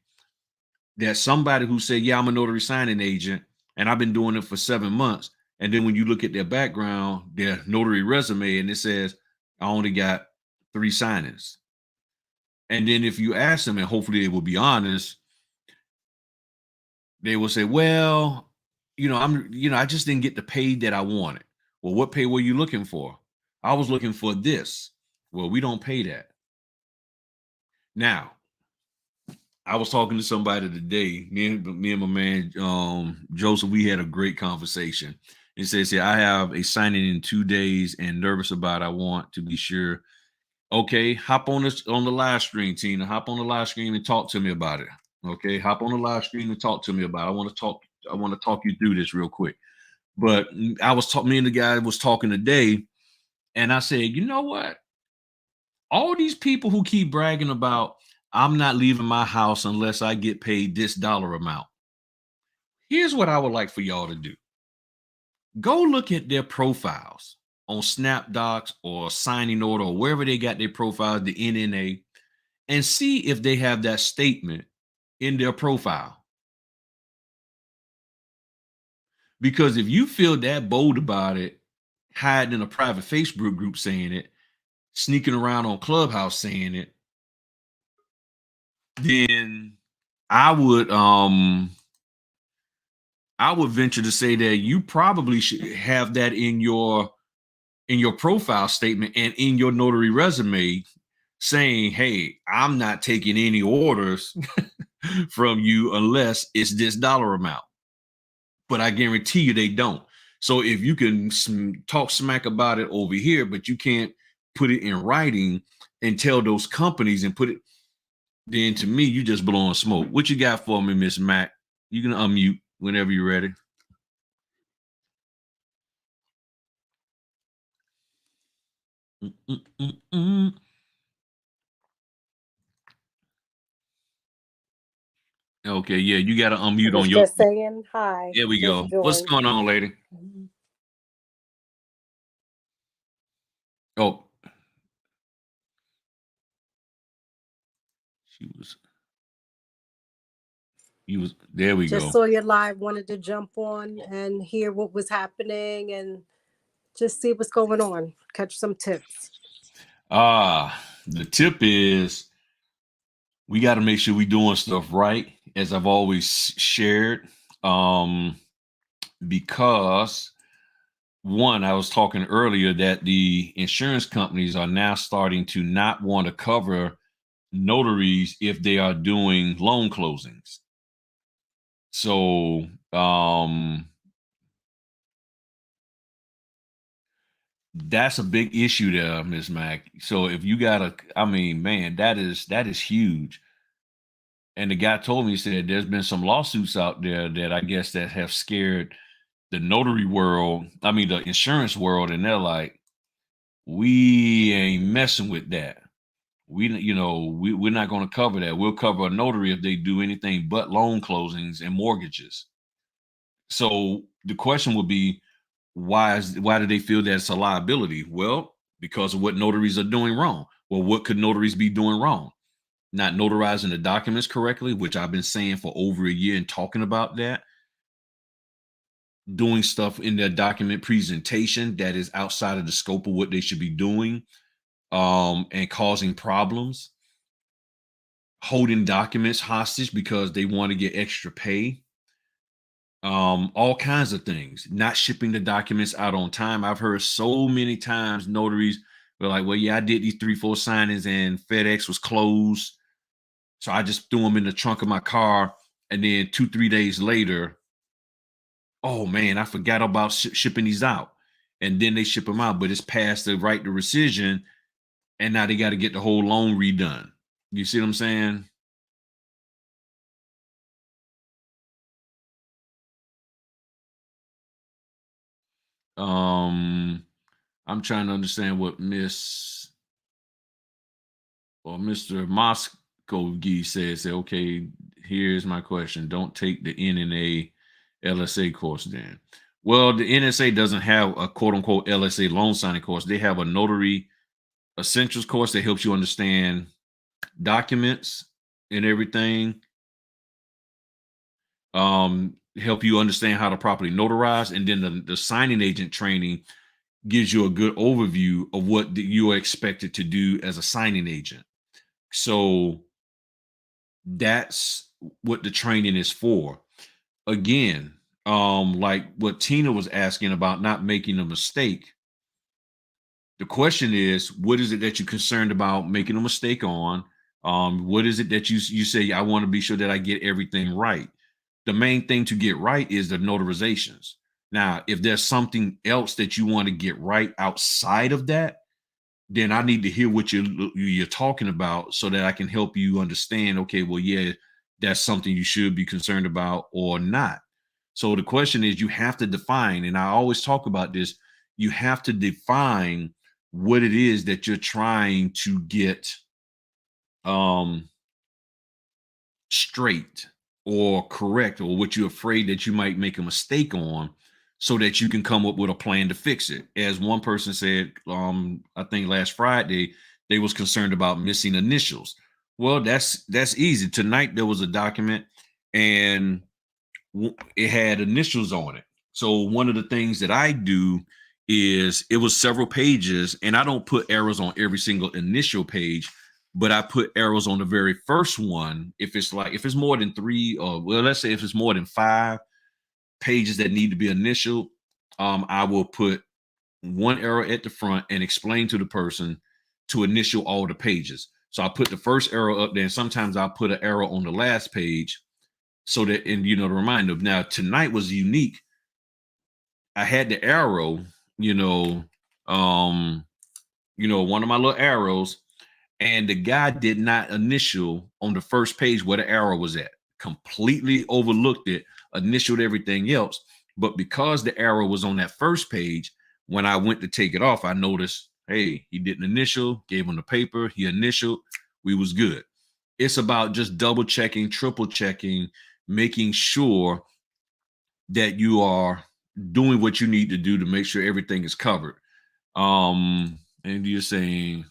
that somebody who said, yeah, I'm a notary signing agent and I've been doing it for 7 months, and then when you look at their background, their notary resume, and it says, I only got 3 signings. And then if you ask them, and hopefully they will be honest, they will say, well, I just didn't get the pay that I wanted. Well, what pay were you looking for? I was looking for this. Well, we don't pay that. Now, I was talking to somebody today. Me and my man Joseph, we had a great conversation. It says here, I have a signing in 2 days and nervous about it. I want to be sure. Okay, hop on the live stream, Tina. Hop on the live stream and talk to me about it. Okay, hop on the live stream and talk to me about it. I want to talk you through this real quick. But me and the guy was talking today, and I said, you know what? All these people who keep bragging about, I'm not leaving my house unless I get paid this dollar amount. Here's what I would like for y'all to do. Go look at their profiles on SnapDocs or Signing Order or wherever they got their profiles, the NNA, and see if they have that statement in their profile. Because if you feel that bold about it, hiding in a private Facebook group saying it, sneaking around on Clubhouse saying it, then I would venture to say that you probably should have that in your profile statement and in your notary resume saying, hey, I'm not taking any orders from you unless it's this dollar amount. But I guarantee you they don't. So if you can talk smack about it over here, but you can't put it in writing and tell those companies and put it, then to me, you just blowing smoke. What you got for me, Miss Mac? You can unmute whenever you're ready. Okay, yeah, you got to unmute on your. Just saying hi. There we go. What's going on, lady? Oh, you was there. We just go. saw you live, wanted to jump on and hear what was happening and just see what's going on, catch some tips. The tip is we got to make sure we doing stuff right, as I've always shared. Because one, I was talking earlier that the insurance companies are now starting to not want to cover notaries if they are doing loan closings. So that's a big issue there, Ms. Mac. So if you gotta, I mean, man, that is huge. And the guy told me, he said there's been some lawsuits out there that I guess that have scared the notary world, I mean the insurance world, and they're like, we ain't messing with that. We're not going to cover that. We'll cover a notary if they do anything but loan closings and mortgages. So the question would be, why do they feel that it's a liability? Well, because of what notaries are doing wrong. Well, what could notaries be doing wrong? Not notarizing the documents correctly, which I've been saying for over a year and talking about that. Doing stuff in their document presentation that is outside of the scope of what they should be doing, and causing problems. Holding documents hostage because they want to get extra pay. All kinds of things. Not shipping the documents out on time. I've heard so many times notaries were like, well, yeah, I did these 3-4 signings and FedEx was closed, so I just threw them in the trunk of my car. And then 2-3 days later, oh man, I forgot about shipping these out. And then they ship them out, but it's past the right to rescission, and now they got to get the whole loan redone. You see what I'm saying? I'm trying to understand what Mr. Moscovy says. Okay, here's my question. Don't take the NNA LSA course then. Well, the NSA doesn't have a quote unquote LSA loan signing course. They have a notary essentials course that helps you understand documents and everything. Help you understand how to properly notarize. And then the signing agent training gives you a good overview of what you are expected to do as a signing agent. So that's what the training is for. Again, like what Tina was asking about not making a mistake. The question is, what is it that you're concerned about making a mistake on? What is it that you say, I want to be sure that I get everything right? The main thing to get right is the notarizations. Now, if there's something else that you want to get right outside of that, then I need to hear what you're talking about so that I can help you understand, okay, well, yeah, that's something you should be concerned about or not. So the question is, you have to define, and I always talk about this, you have to define what it is that you're trying to get straight or correct, or what you're afraid that you might make a mistake on, so that you can come up with a plan to fix it. As one person said, I think last Friday, they was concerned about missing initials. Well, that's easy. Tonight there was a document and it had initials on it. So one of the things that I do is, it was several pages, and I don't put arrows on every single initial page, but I put arrows on the very first one. If it's more than 3, or well, let's say if it's more than 5 pages that need to be initial, I will put one arrow at the front and explain to the person to initial all the pages. So I put the first arrow up there, and sometimes I'll put an arrow on the last page, so that, and to remind them. Now tonight was unique. I had the arrow, one of my little arrows, and the guy did not initial on the first page where the arrow was at. Completely overlooked it, initialed everything else. But because the arrow was on that first page, when I went to take it off, I noticed, hey, he didn't initial, gave him the paper, he initialed, we was good. It's about just double checking, triple checking, making sure that you are doing what you need to do to make sure everything is covered. And you're saying,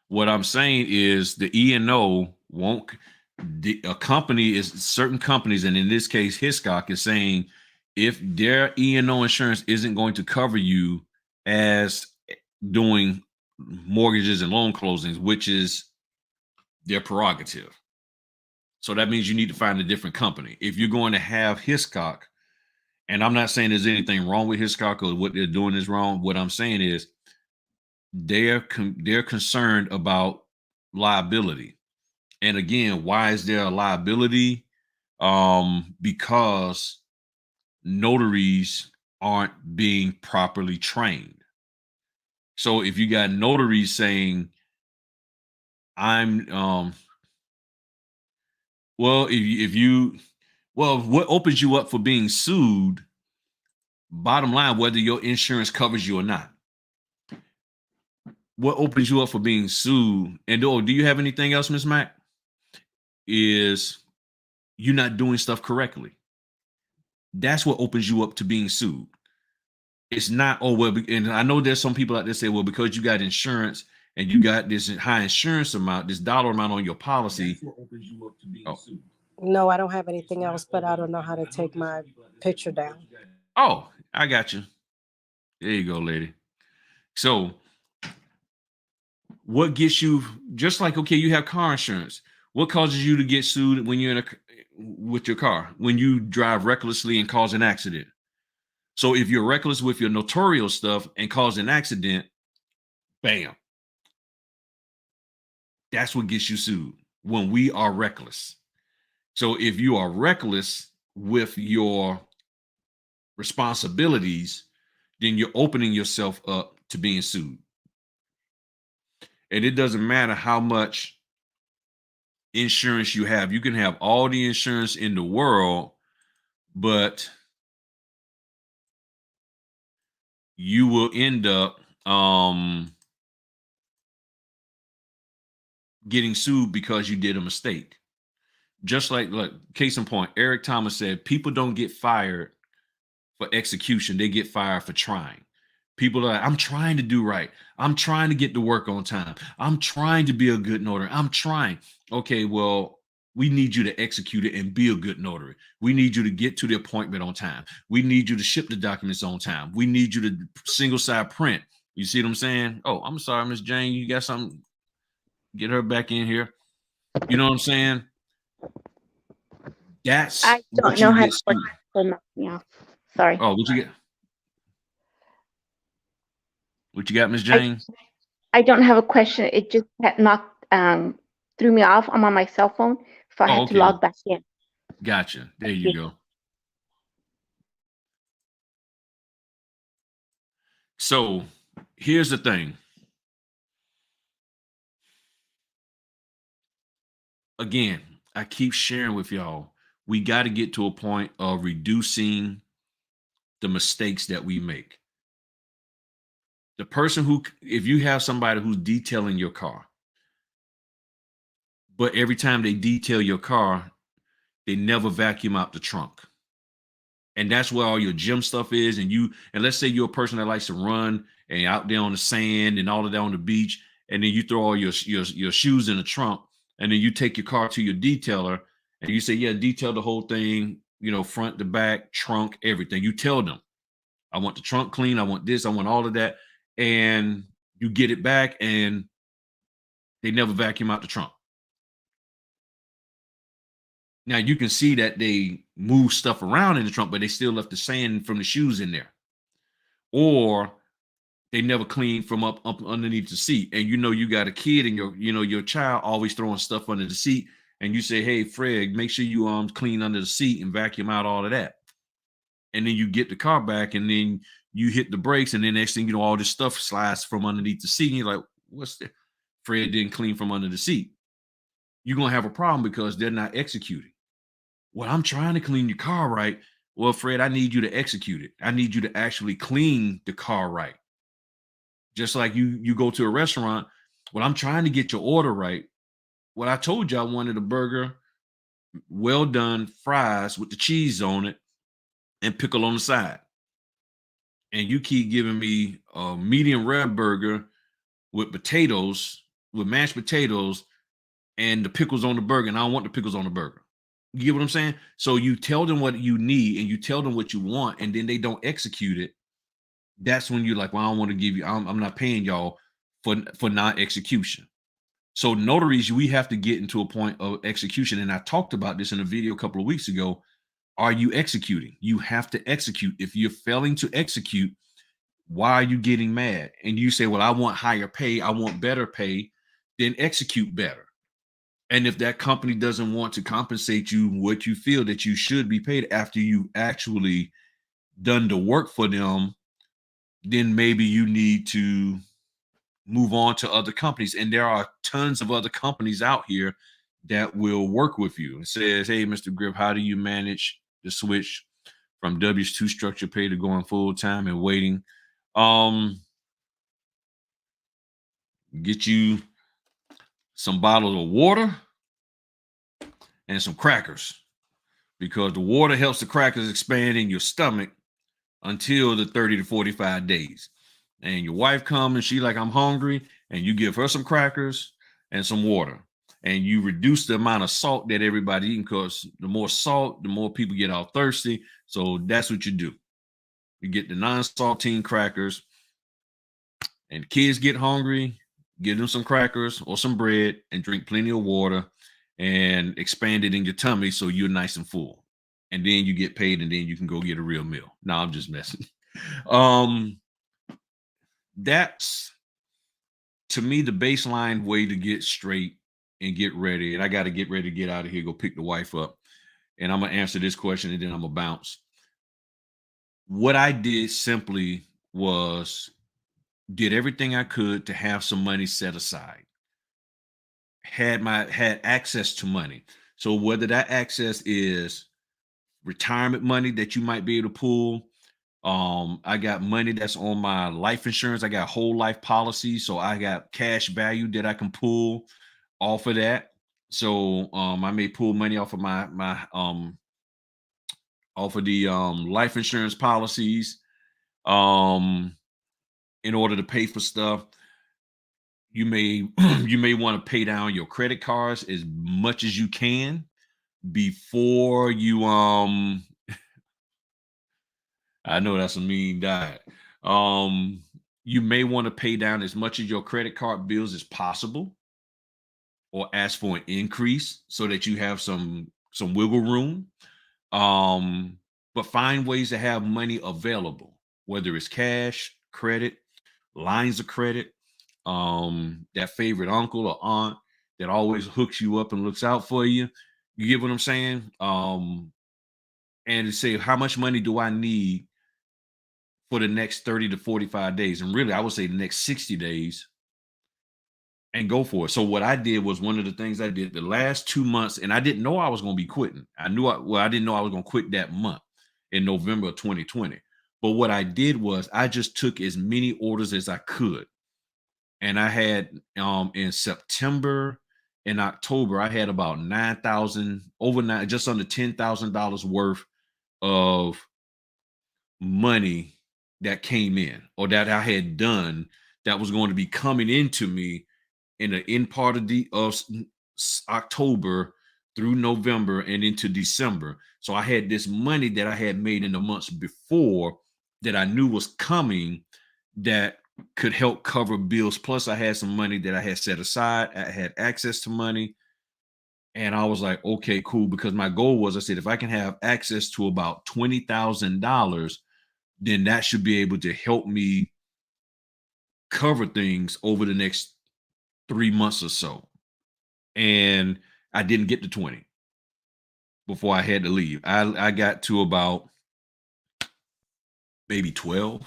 what I'm saying is the E&O won't, certain companies, and in this case, Hiscox is saying, if their E&O insurance isn't going to cover you as doing mortgages and loan closings, which is their prerogative. So that means you need to find a different company. If you're going to have Hiscox, and I'm not saying there's anything wrong with Hiscox or what they're doing is wrong. What I'm saying is they're concerned about liability. And again, why is there a liability? Because notaries aren't being properly trained. So if you got notaries saying, what opens you up for being sued? Bottom line, whether your insurance covers you or not. What opens you up for being sued? And do you have anything else, Ms. Mack? Is you not doing stuff correctly. That's what opens you up to being sued. It's not, oh, well, and I know there's some people out there say, well, because you got insurance and you got this high insurance amount, this dollar amount on your policy. That's what opens you up to being sued. No, I don't have anything else, but I don't know how to take my picture down. Oh, I got you. There you go, lady. So what gets you, just like, okay, you have car insurance. What causes you to get sued when you're with your car? When you drive recklessly and cause an accident. So if you're reckless with your notarial stuff and cause an accident, bam. That's what gets you sued, when we are reckless. So if you are reckless with your responsibilities, then you're opening yourself up to being sued. And it doesn't matter how much insurance you have. You can have all the insurance in the world, but you will end up getting sued because you did a mistake. Just like, look, case in point, Eric Thomas said, people don't get fired for execution. They get fired for trying. People are like, I'm trying to do right. I'm trying to get to work on time. I'm trying to be a good notary. I'm trying. Okay, well, we need you to execute it and be a good notary. We need you to get to the appointment on time. We need you to ship the documents on time. We need you to single side print. You see what I'm saying? Oh, I'm sorry, Miss Jane. You got something? Get her back in here. You know what I'm saying? That's I don't know how to put yeah. Sorry. Oh, what you get? What you got, Miss Jane? I don't have a question. It just had knocked threw me off. I'm on my cell phone, so I had to log back in. Gotcha. There you go. So here's the thing. Again, I keep sharing with y'all, we got to get to a point of reducing the mistakes that we make. The person who, if you have somebody who's detailing your car, but every time they detail your car, they never vacuum out the trunk. And that's where all your gym stuff is. And let's say you're a person that likes to run and out there on the sand and all of that on the beach, and then you throw all your shoes in the trunk, and then you take your car to your detailer and you say, yeah, detail the whole thing, front to back, trunk, everything. You tell them, I want the trunk clean, I want this, I want all of that. And you get it back and they never vacuum out the trunk. Now you can see that they move stuff around in the trunk, but they still left the sand from the shoes in there. Or they never clean from up underneath the seat. And you got a kid and your child always throwing stuff under the seat. And you say, hey, Fred, make sure you clean under the seat and vacuum out all of that. And then you get the car back and then you hit the brakes, and then next thing you know, all this stuff slides from underneath the seat. And you're like, what's that? Fred didn't clean from under the seat. You're going to have a problem because they're not executing. Well, I'm trying to clean your car right. Well, Fred, I need you to execute it. I need you to actually clean the car right. Just like you go to a restaurant. Well, I'm trying to get your order right. Well, I told you I wanted a burger, well done, fries with the cheese on it, and pickle on the side. And you keep giving me a medium rare burger with potatoes, with mashed potatoes, and the pickles on the burger. And I don't want the pickles on the burger. You get what I'm saying? So you tell them what you need and you tell them what you want, and then they don't execute it. That's when you're like, well, I don't want to give you, I'm not paying y'all for non-execution. So notaries, we have to get into a point of execution. And I talked about this in a video a couple of weeks ago. Are you executing? You have to execute. If you're failing to execute, why are you getting mad? And you say, well, I want higher pay, I want better pay, then execute better. And if that company doesn't want to compensate you what you feel that you should be paid after you actually done the work for them, then maybe you need to move on to other companies. And there are tons of other companies out here that will work with you. It says, hey, Mr. Griff, how do you manage the switch from W-2 structure pay to going full-time and waiting? Get you some bottles of water and some crackers, because the water helps the crackers expand in your stomach until the 30 to 45 days. And your wife comes and she like, I'm hungry, and you give her some crackers and some water, and you reduce the amount of salt that everybody eating, because the more salt, the more people get all thirsty. So that's what you do. You get the non-saltine crackers, and kids get hungry, give them some crackers or some bread and drink plenty of water and expand it in your tummy so you're nice and full. And then you get paid, and then you can go get a real meal. No, I'm just messing. That's, to me, the baseline way to get straight and get ready. And I got to get ready to get out of here, go pick the wife up. And I'm going to answer this question, and then I'm going to bounce. What I did simply was did everything I could to have some money set aside. Had access to money. So whether that access is retirement money that you might be able to pull, I got money that's on my life insurance. I got whole life policy, so I got cash value that I can pull off of that. So I may pull money off of my off of the life insurance policies in order to pay for stuff. You may you may want to pay down your credit cards as much as you can before you I know that's a mean diet. You may want to pay down as much of your credit card bills as possible, or ask for an increase so that you have some wiggle room. But find ways to have money available, whether it's cash, credit, lines of credit, that favorite uncle or aunt that always hooks you up and looks out for you. You get what I'm saying? And to say, how much money do I need for the next 30 to 45 days? And really, I would say the next 60 days, and go for it. So what I did was, one of the things I did the last 2 months, and I didn't know I was going to be quitting. I didn't know I was going to quit that month in November of 2020. But what I did was I just took as many orders as I could. And I had in September and October, I had about 9,000 overnight, just under $10,000 worth of money that came in or that I had done that was going to be coming into me in the end part of October through November and into December. So I had this money that I had made in the months before that I knew was coming that could help cover bills. Plus, I had some money that I had set aside. I had access to money. And I was like, okay, cool. Because my goal was, I said, if I can have access to about $20,000, then that should be able to help me cover things over the next 3 months or so. And I didn't get to 20 before I had to leave. I got to about maybe 12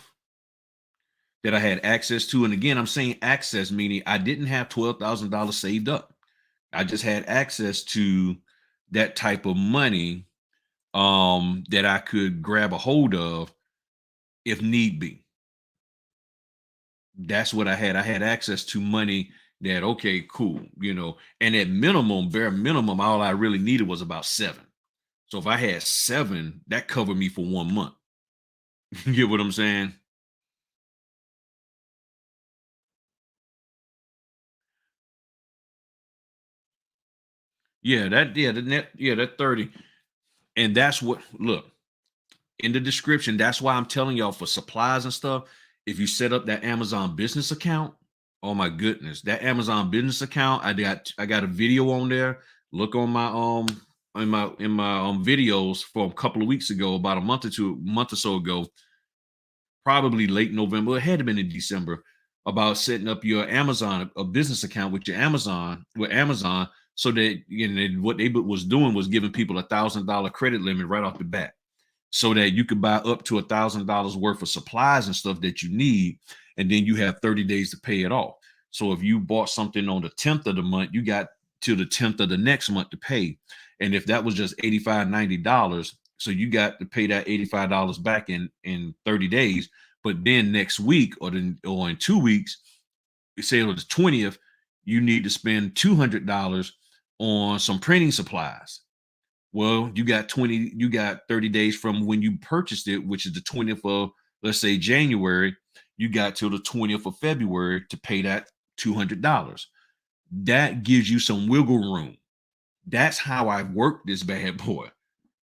that I had access to. And again, I'm saying access, meaning I didn't have $12,000 saved up. I just had access to that type of money that I could grab a hold of if need be. That's what I had. I had access to money that, okay, cool, and at minimum, bare minimum, all I really needed was about 7. So if I had 7, that covered me for 1 month. You get what I'm saying? That 30. And that's what, look, in the description, that's why I'm telling y'all for supplies and stuff. If you set up that Amazon business account, oh my goodness, that Amazon business account, I got a video on there. Look on my in my videos from a couple of weeks ago, about a month or so ago, probably late November. It had to been in December, about setting up your Amazon a business account with your Amazon so that what they was doing was giving people $1,000 credit limit right off the bat, so that you could buy up to $1,000 worth of supplies and stuff that you need, and then you have 30 days to pay it off. So if you bought something on the 10th of the month, you got till the 10th of the next month to pay. And if that was just $85, $90, so you got to pay that $85 back in 30 days. But then next week or in 2 weeks, say on the 20th, you need to spend $200 on some printing supplies. Well, you got 30 days from when you purchased it, which is the 20th of, let's say, January. You got till the 20th of February to pay that $200. That gives you some wiggle room. That's how I worked this bad boy.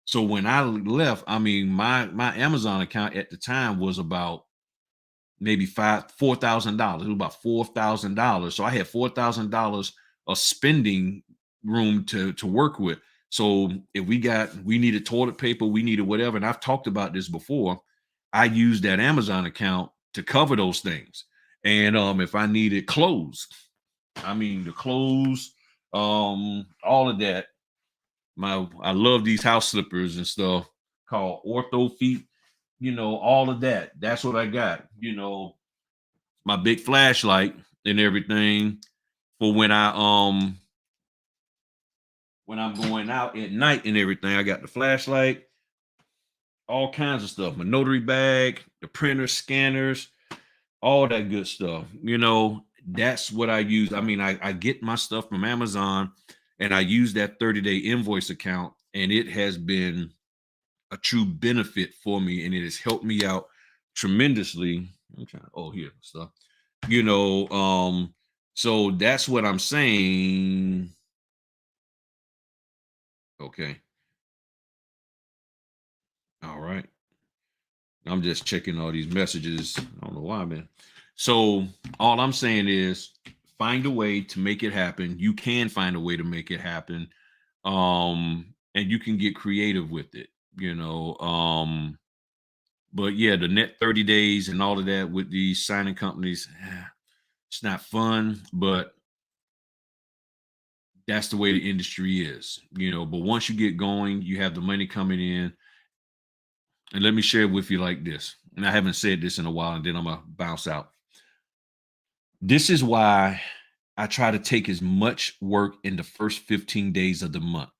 So when I left, I mean, my Amazon account at the time was about maybe $4,000. It was about $4,000. So I had $4,000 of spending room to work with. So if we needed toilet paper, we needed whatever, and I've talked about this before, I used that Amazon account to cover those things. And if I needed clothes, I mean the clothes, all of that. I love these house slippers and stuff called Ortho Feet, all of that. That's what I got. My big flashlight and everything for when I'm going out at night and everything. I got the flashlight, all kinds of stuff. My notary bag, the printers, scanners, all that good stuff. That's what I use. I mean, I get my stuff from Amazon and I use that 30-day invoice account, and it has been a true benefit for me, and it has helped me out tremendously. I'm trying here stuff. So that's what I'm saying. Okay. All right. I'm just checking all these messages. I don't know why, man. So all I'm saying is find a way to make it happen. You can find a way to make it happen. And you can get creative with it, but yeah, the net 30 days and all of that with these signing companies, it's not fun, but that's the way the industry is, but once you get going, you have the money coming in. And let me share it with you like this. And I haven't said this in a while, and then I'm going to bounce out. This is why I try to take as much work in the first 15 days of the month.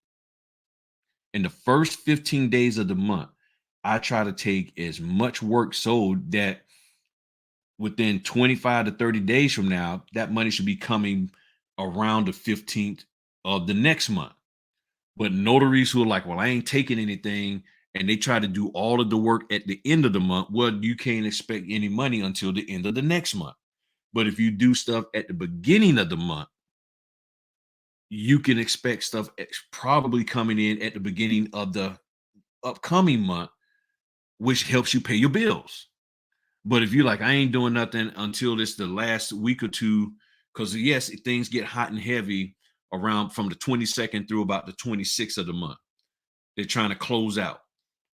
In the first 15 days of the month, I try to take as much work so that within 25 to 30 days from now, that money should be coming around the 15th of the next month. But notaries who are like, well, I ain't taking anything, and they try to do all of the work at the end of the month, well, you can't expect any money until the end of the next month. But if you do stuff at the beginning of the month, you can expect stuff probably coming in at the beginning of the upcoming month, which helps you pay your bills. But if you're like, I ain't doing nothing until this the last week or two, because yes, things get hot and heavy around from the 22nd through about the 26th of the month. They're trying to close out.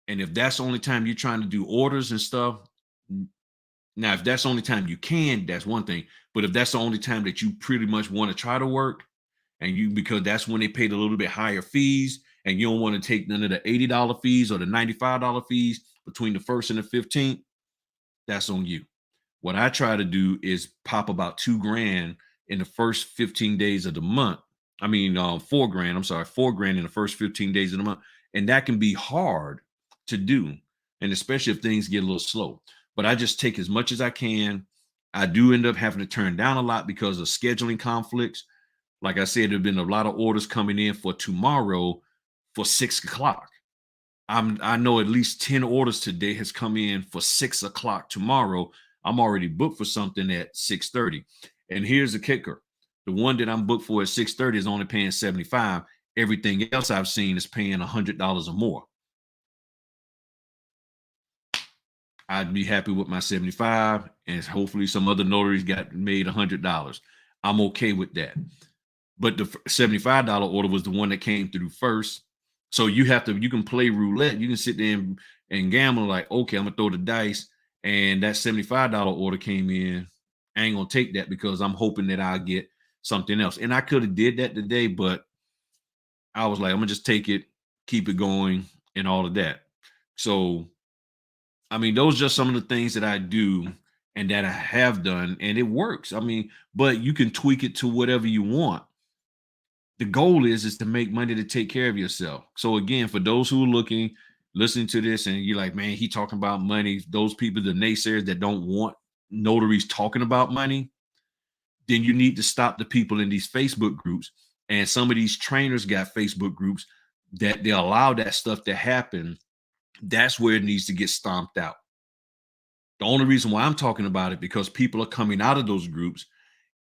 And if that's the only time you're trying to do orders and stuff, now if that's the only time you can, that's one thing. But if that's the only time that you pretty much want to try to work, and you because that's when they paid a little bit higher fees, and you don't want to take none of the $80 fees or the $95 fees between the 1st and the 15th, that's on you. What I try to do is pop about $2,000 in the first 15 days of the month. I mean, $4,000. I'm sorry, $4,000 in the first 15 days of the month, and that can be hard to do, and especially if things get a little slow. But I just take as much as I can. I do end up having to turn down a lot because of scheduling conflicts. Like I said, there have been a lot of orders coming in for tomorrow for 6 o'clock. I know at least 10 orders today has come in for 6 o'clock tomorrow. I'm already booked for something at 6:30. And here's the kicker. The one that I'm booked for at 6:30 is only paying 75. Everything else I've seen is paying $100 or more. I'd be happy with my 75, and hopefully some other notaries got made $100. I'm okay with that. But the $75 order was the one that came through first. So you can play roulette. You can sit there and gamble like, okay, I'm gonna throw the dice, and that $75 order came in. I ain't gonna take that because I'm hoping that I'll get something else. And I could have did that today, but I was like, I'm gonna just take it, keep it going, and all of that. So, I mean, those are just some of the things that I do and that I have done, and it works. I mean, but you can tweak it to whatever you want. The goal is to make money to take care of yourself. So again, for those who are listening to this, and you're like, man, he talking about money. Those people, the naysayers that don't want notaries talking about money, then you need to stop the people in these Facebook groups. And some of these trainers got Facebook groups that they allow that stuff to happen. That's where it needs to get stomped out. The only reason why I'm talking about it because people are coming out of those groups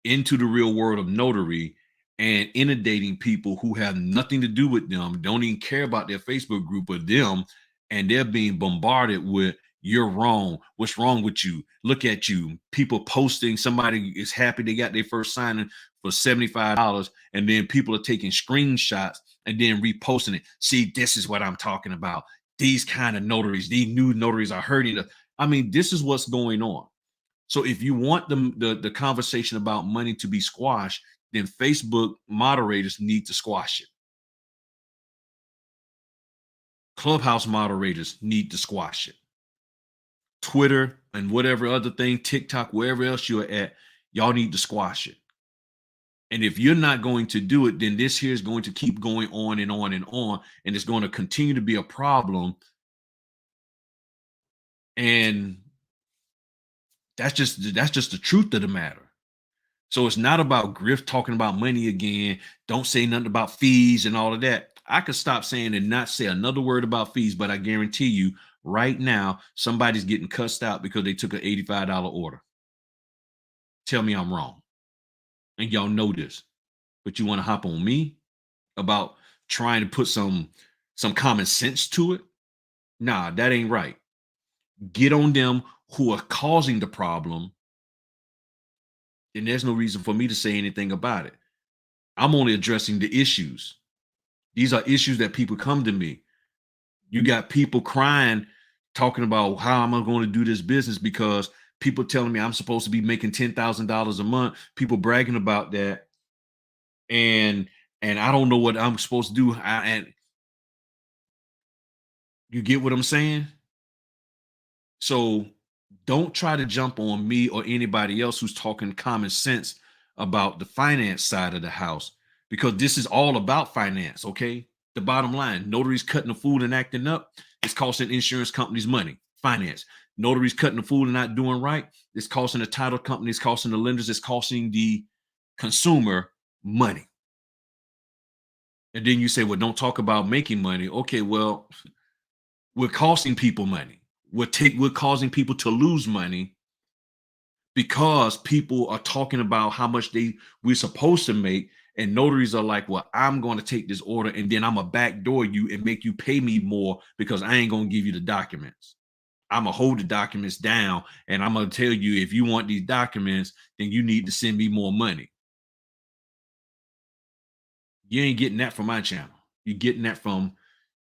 into the real world of notary and inundating people who have nothing to do with them, don't even care about their Facebook group or them, and they're being bombarded with, you're wrong. What's wrong with you? Look at you. People posting, somebody is happy they got their first signing for $75, and then people are taking screenshots and then reposting it. See, this is what I'm talking about. These kind of notaries, these new notaries are hurting us. I mean, this is what's going on. So if you want the conversation about money to be squashed, then Facebook moderators need to squash it. Clubhouse moderators need to squash it. Twitter and whatever other thing, TikTok, wherever else you're at, y'all need to squash it. And if you're not going to do it, then this here is going to keep going on and on and on, and it's going to continue to be a problem. And that's just the truth of the matter. So it's not about Griff talking about money again. Don't say nothing about fees and all of that. I could stop saying and not say another word about fees, but I guarantee you right now, somebody's getting cussed out because they took an $85 order. Tell me I'm wrong. And y'all know this, but you want to hop on me about trying to put some common sense to it? Nah, that ain't right. Get on them who are causing the problem, and there's no reason for me to say anything about it. I'm only addressing the issues. These are issues that people come to me. You got people crying, talking about how am I going to do this business because people telling me I'm supposed to be making $10,000 a month. People bragging about that, and I don't know what I'm supposed to do. And you get what I'm saying? So don't try to jump on me or anybody else who's talking common sense about the finance side of the house, because this is all about finance, okay? The bottom line, notaries cutting the food and acting up, It's costing insurance companies money, finance. Notaries cutting the fool and not doing right. It's costing the title company. It's costing the lenders. It's costing the consumer money. And then you say, well, don't talk about making money. Okay, well, we're costing people money. We're causing people to lose money because people are talking about how much we're supposed to make. And notaries are like, well, I'm going to take this order and then I'm going to backdoor you and make you pay me more because I ain't going to give you the documents. I'm going to hold the documents down and I'm going to tell you, if you want these documents, then you need to send me more money. You ain't getting that from my channel. You're getting that from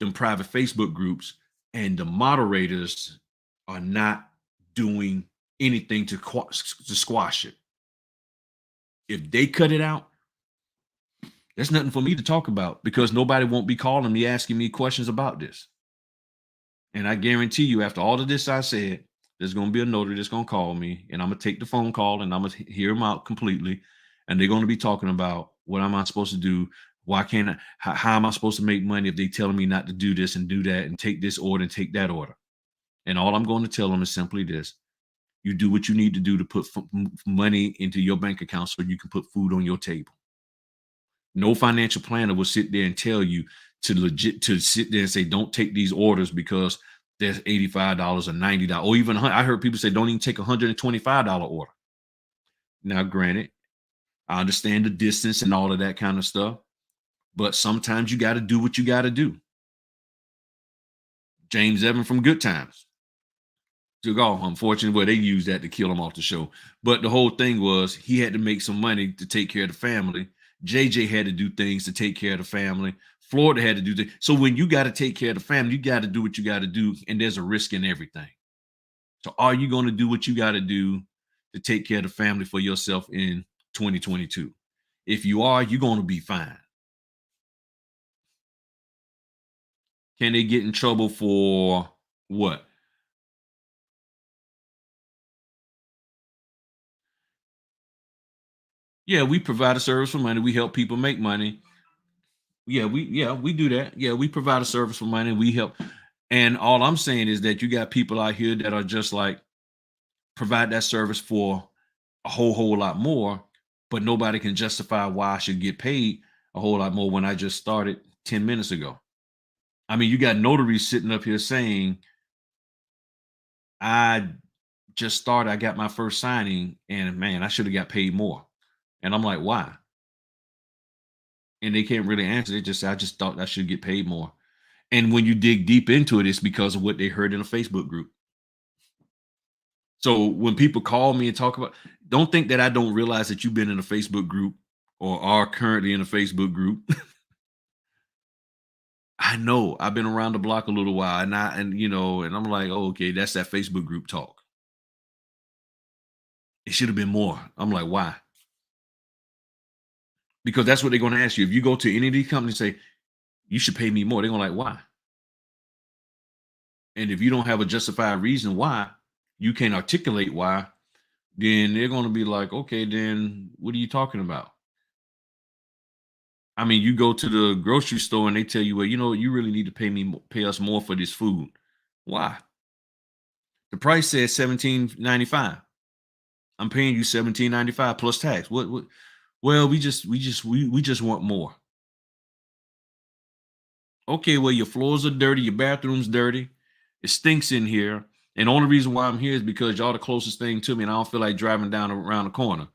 them private Facebook groups, and the moderators are not doing anything to squash it. If they cut it out, there's nothing for me to talk about because nobody won't be calling me asking me questions about this. And I guarantee you, after all of this I said, there's going to be a notary that's going to call me, and I'm going to take the phone call and I'm going to hear them out completely. And they're going to be talking about, what am I supposed to do? Why can't I? How am I supposed to make money if they telling me not to do this and do that and take this order and take that order? And all I'm going to tell them is simply this: you do what you need to do to put money into your bank account so you can put food on your table. No financial planner will sit there and tell you to sit there and say, don't take these orders because there's $85 or $90, or even I heard people say, don't even take a $125 order. Now, granted, I understand the distance and all of that kind of stuff, but sometimes you got to do what you got to do. James Evan from Good Times took off. Unfortunately, well, they used that to kill him off the show. But the whole thing was he had to make some money to take care of the family. JJ had to do things to take care of the family. Florida had to do things. So when you got to take care of the family, you got to do what you got to do, and there's a risk in everything. So are you going to do what you got to do to take care of the family for yourself in 2022? If you are, you're going to be fine. Can they get in trouble for what? Yeah, we provide a service for money. We help people make money. Yeah, we do that. Yeah, we provide a service for money. We help. And all I'm saying is that you got people out here that are just like, provide that service for a whole lot more, but nobody can justify why I should get paid a whole lot more when I just started 10 minutes ago. I mean, you got notaries sitting up here saying, I just started, I got my first signing, and man, I should have got paid more. And I'm like, why? And they can't really answer. They just say, I just thought I should get paid more. And when you dig deep into it, it's because of what they heard in a Facebook group. So when people call me and talk about, don't think that I don't realize that you've been in a Facebook group or are currently in a Facebook group. I know I've been around the block a little while, and I'm like, oh, okay, that's that Facebook group talk. It should have been more. I'm like, why? Because that's what they're going to ask you. If you go to any of these companies and say, you should pay me more, they're going to like, why? And if you don't have a justified reason why, you can't articulate why, then they're going to be like, okay, then what are you talking about? I mean, you go to the grocery store and they tell you, well, you really need to pay us more for this food. Why? The price says $17.95. I'm paying you $17.95 plus tax. What? Well, we just want more. Okay, well, your floors are dirty, your bathroom's dirty, it stinks in here. And the only reason why I'm here is because y'all the closest thing to me, and I don't feel like driving down around the corner.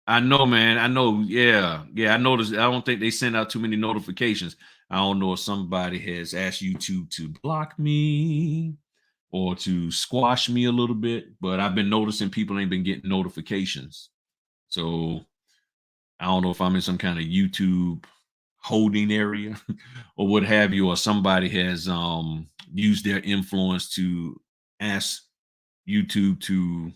I know, man. I know. Yeah. I noticed. I don't think they send out too many notifications. I don't know if somebody has asked YouTube to block me or to squash me a little bit, but I've been noticing people ain't been getting notifications. So I don't know if I'm in some kind of YouTube holding area or what have you, or somebody has used their influence to ask YouTube to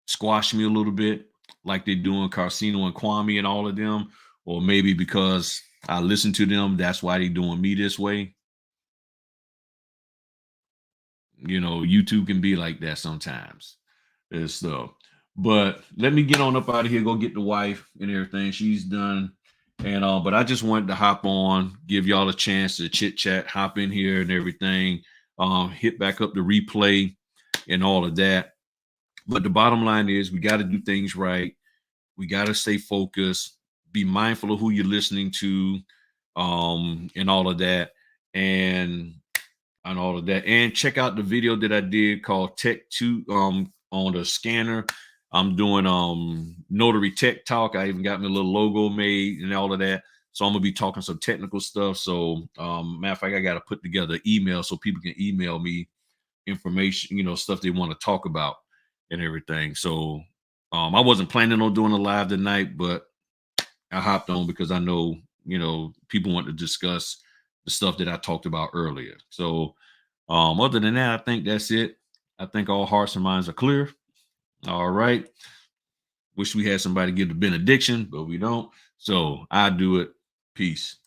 squash me a little bit, like they're doing Carcino and Kwame and all of them, or maybe because I listen to them, that's why they're doing me this way. YouTube can be like that sometimes and stuff. But let me get on up out of here, go get the wife and everything. She's done And but I just wanted to hop on, give y'all a chance to chit chat, hop in here and everything, hit back up the replay and all of that. But the bottom line is we got to do things right. We got to stay focused, be mindful of who you're listening to, and all of that. And all of that. And check out the video that I did called Tech 2 on the scanner. I'm doing Notary Tech Talk. I even got me a little logo made and all of that. So I'm gonna be talking some technical stuff. So matter of fact, I gotta put together email so people can email me information, you know, stuff they want to talk about and everything. So I wasn't planning on doing a live tonight, but I hopped on because I know, you know, people want to discuss the stuff that I talked about earlier. So other than that, I think that's it. I think all hearts and minds are clear. All right. Wish we had somebody give the benediction, but we don't. So I do it. Peace.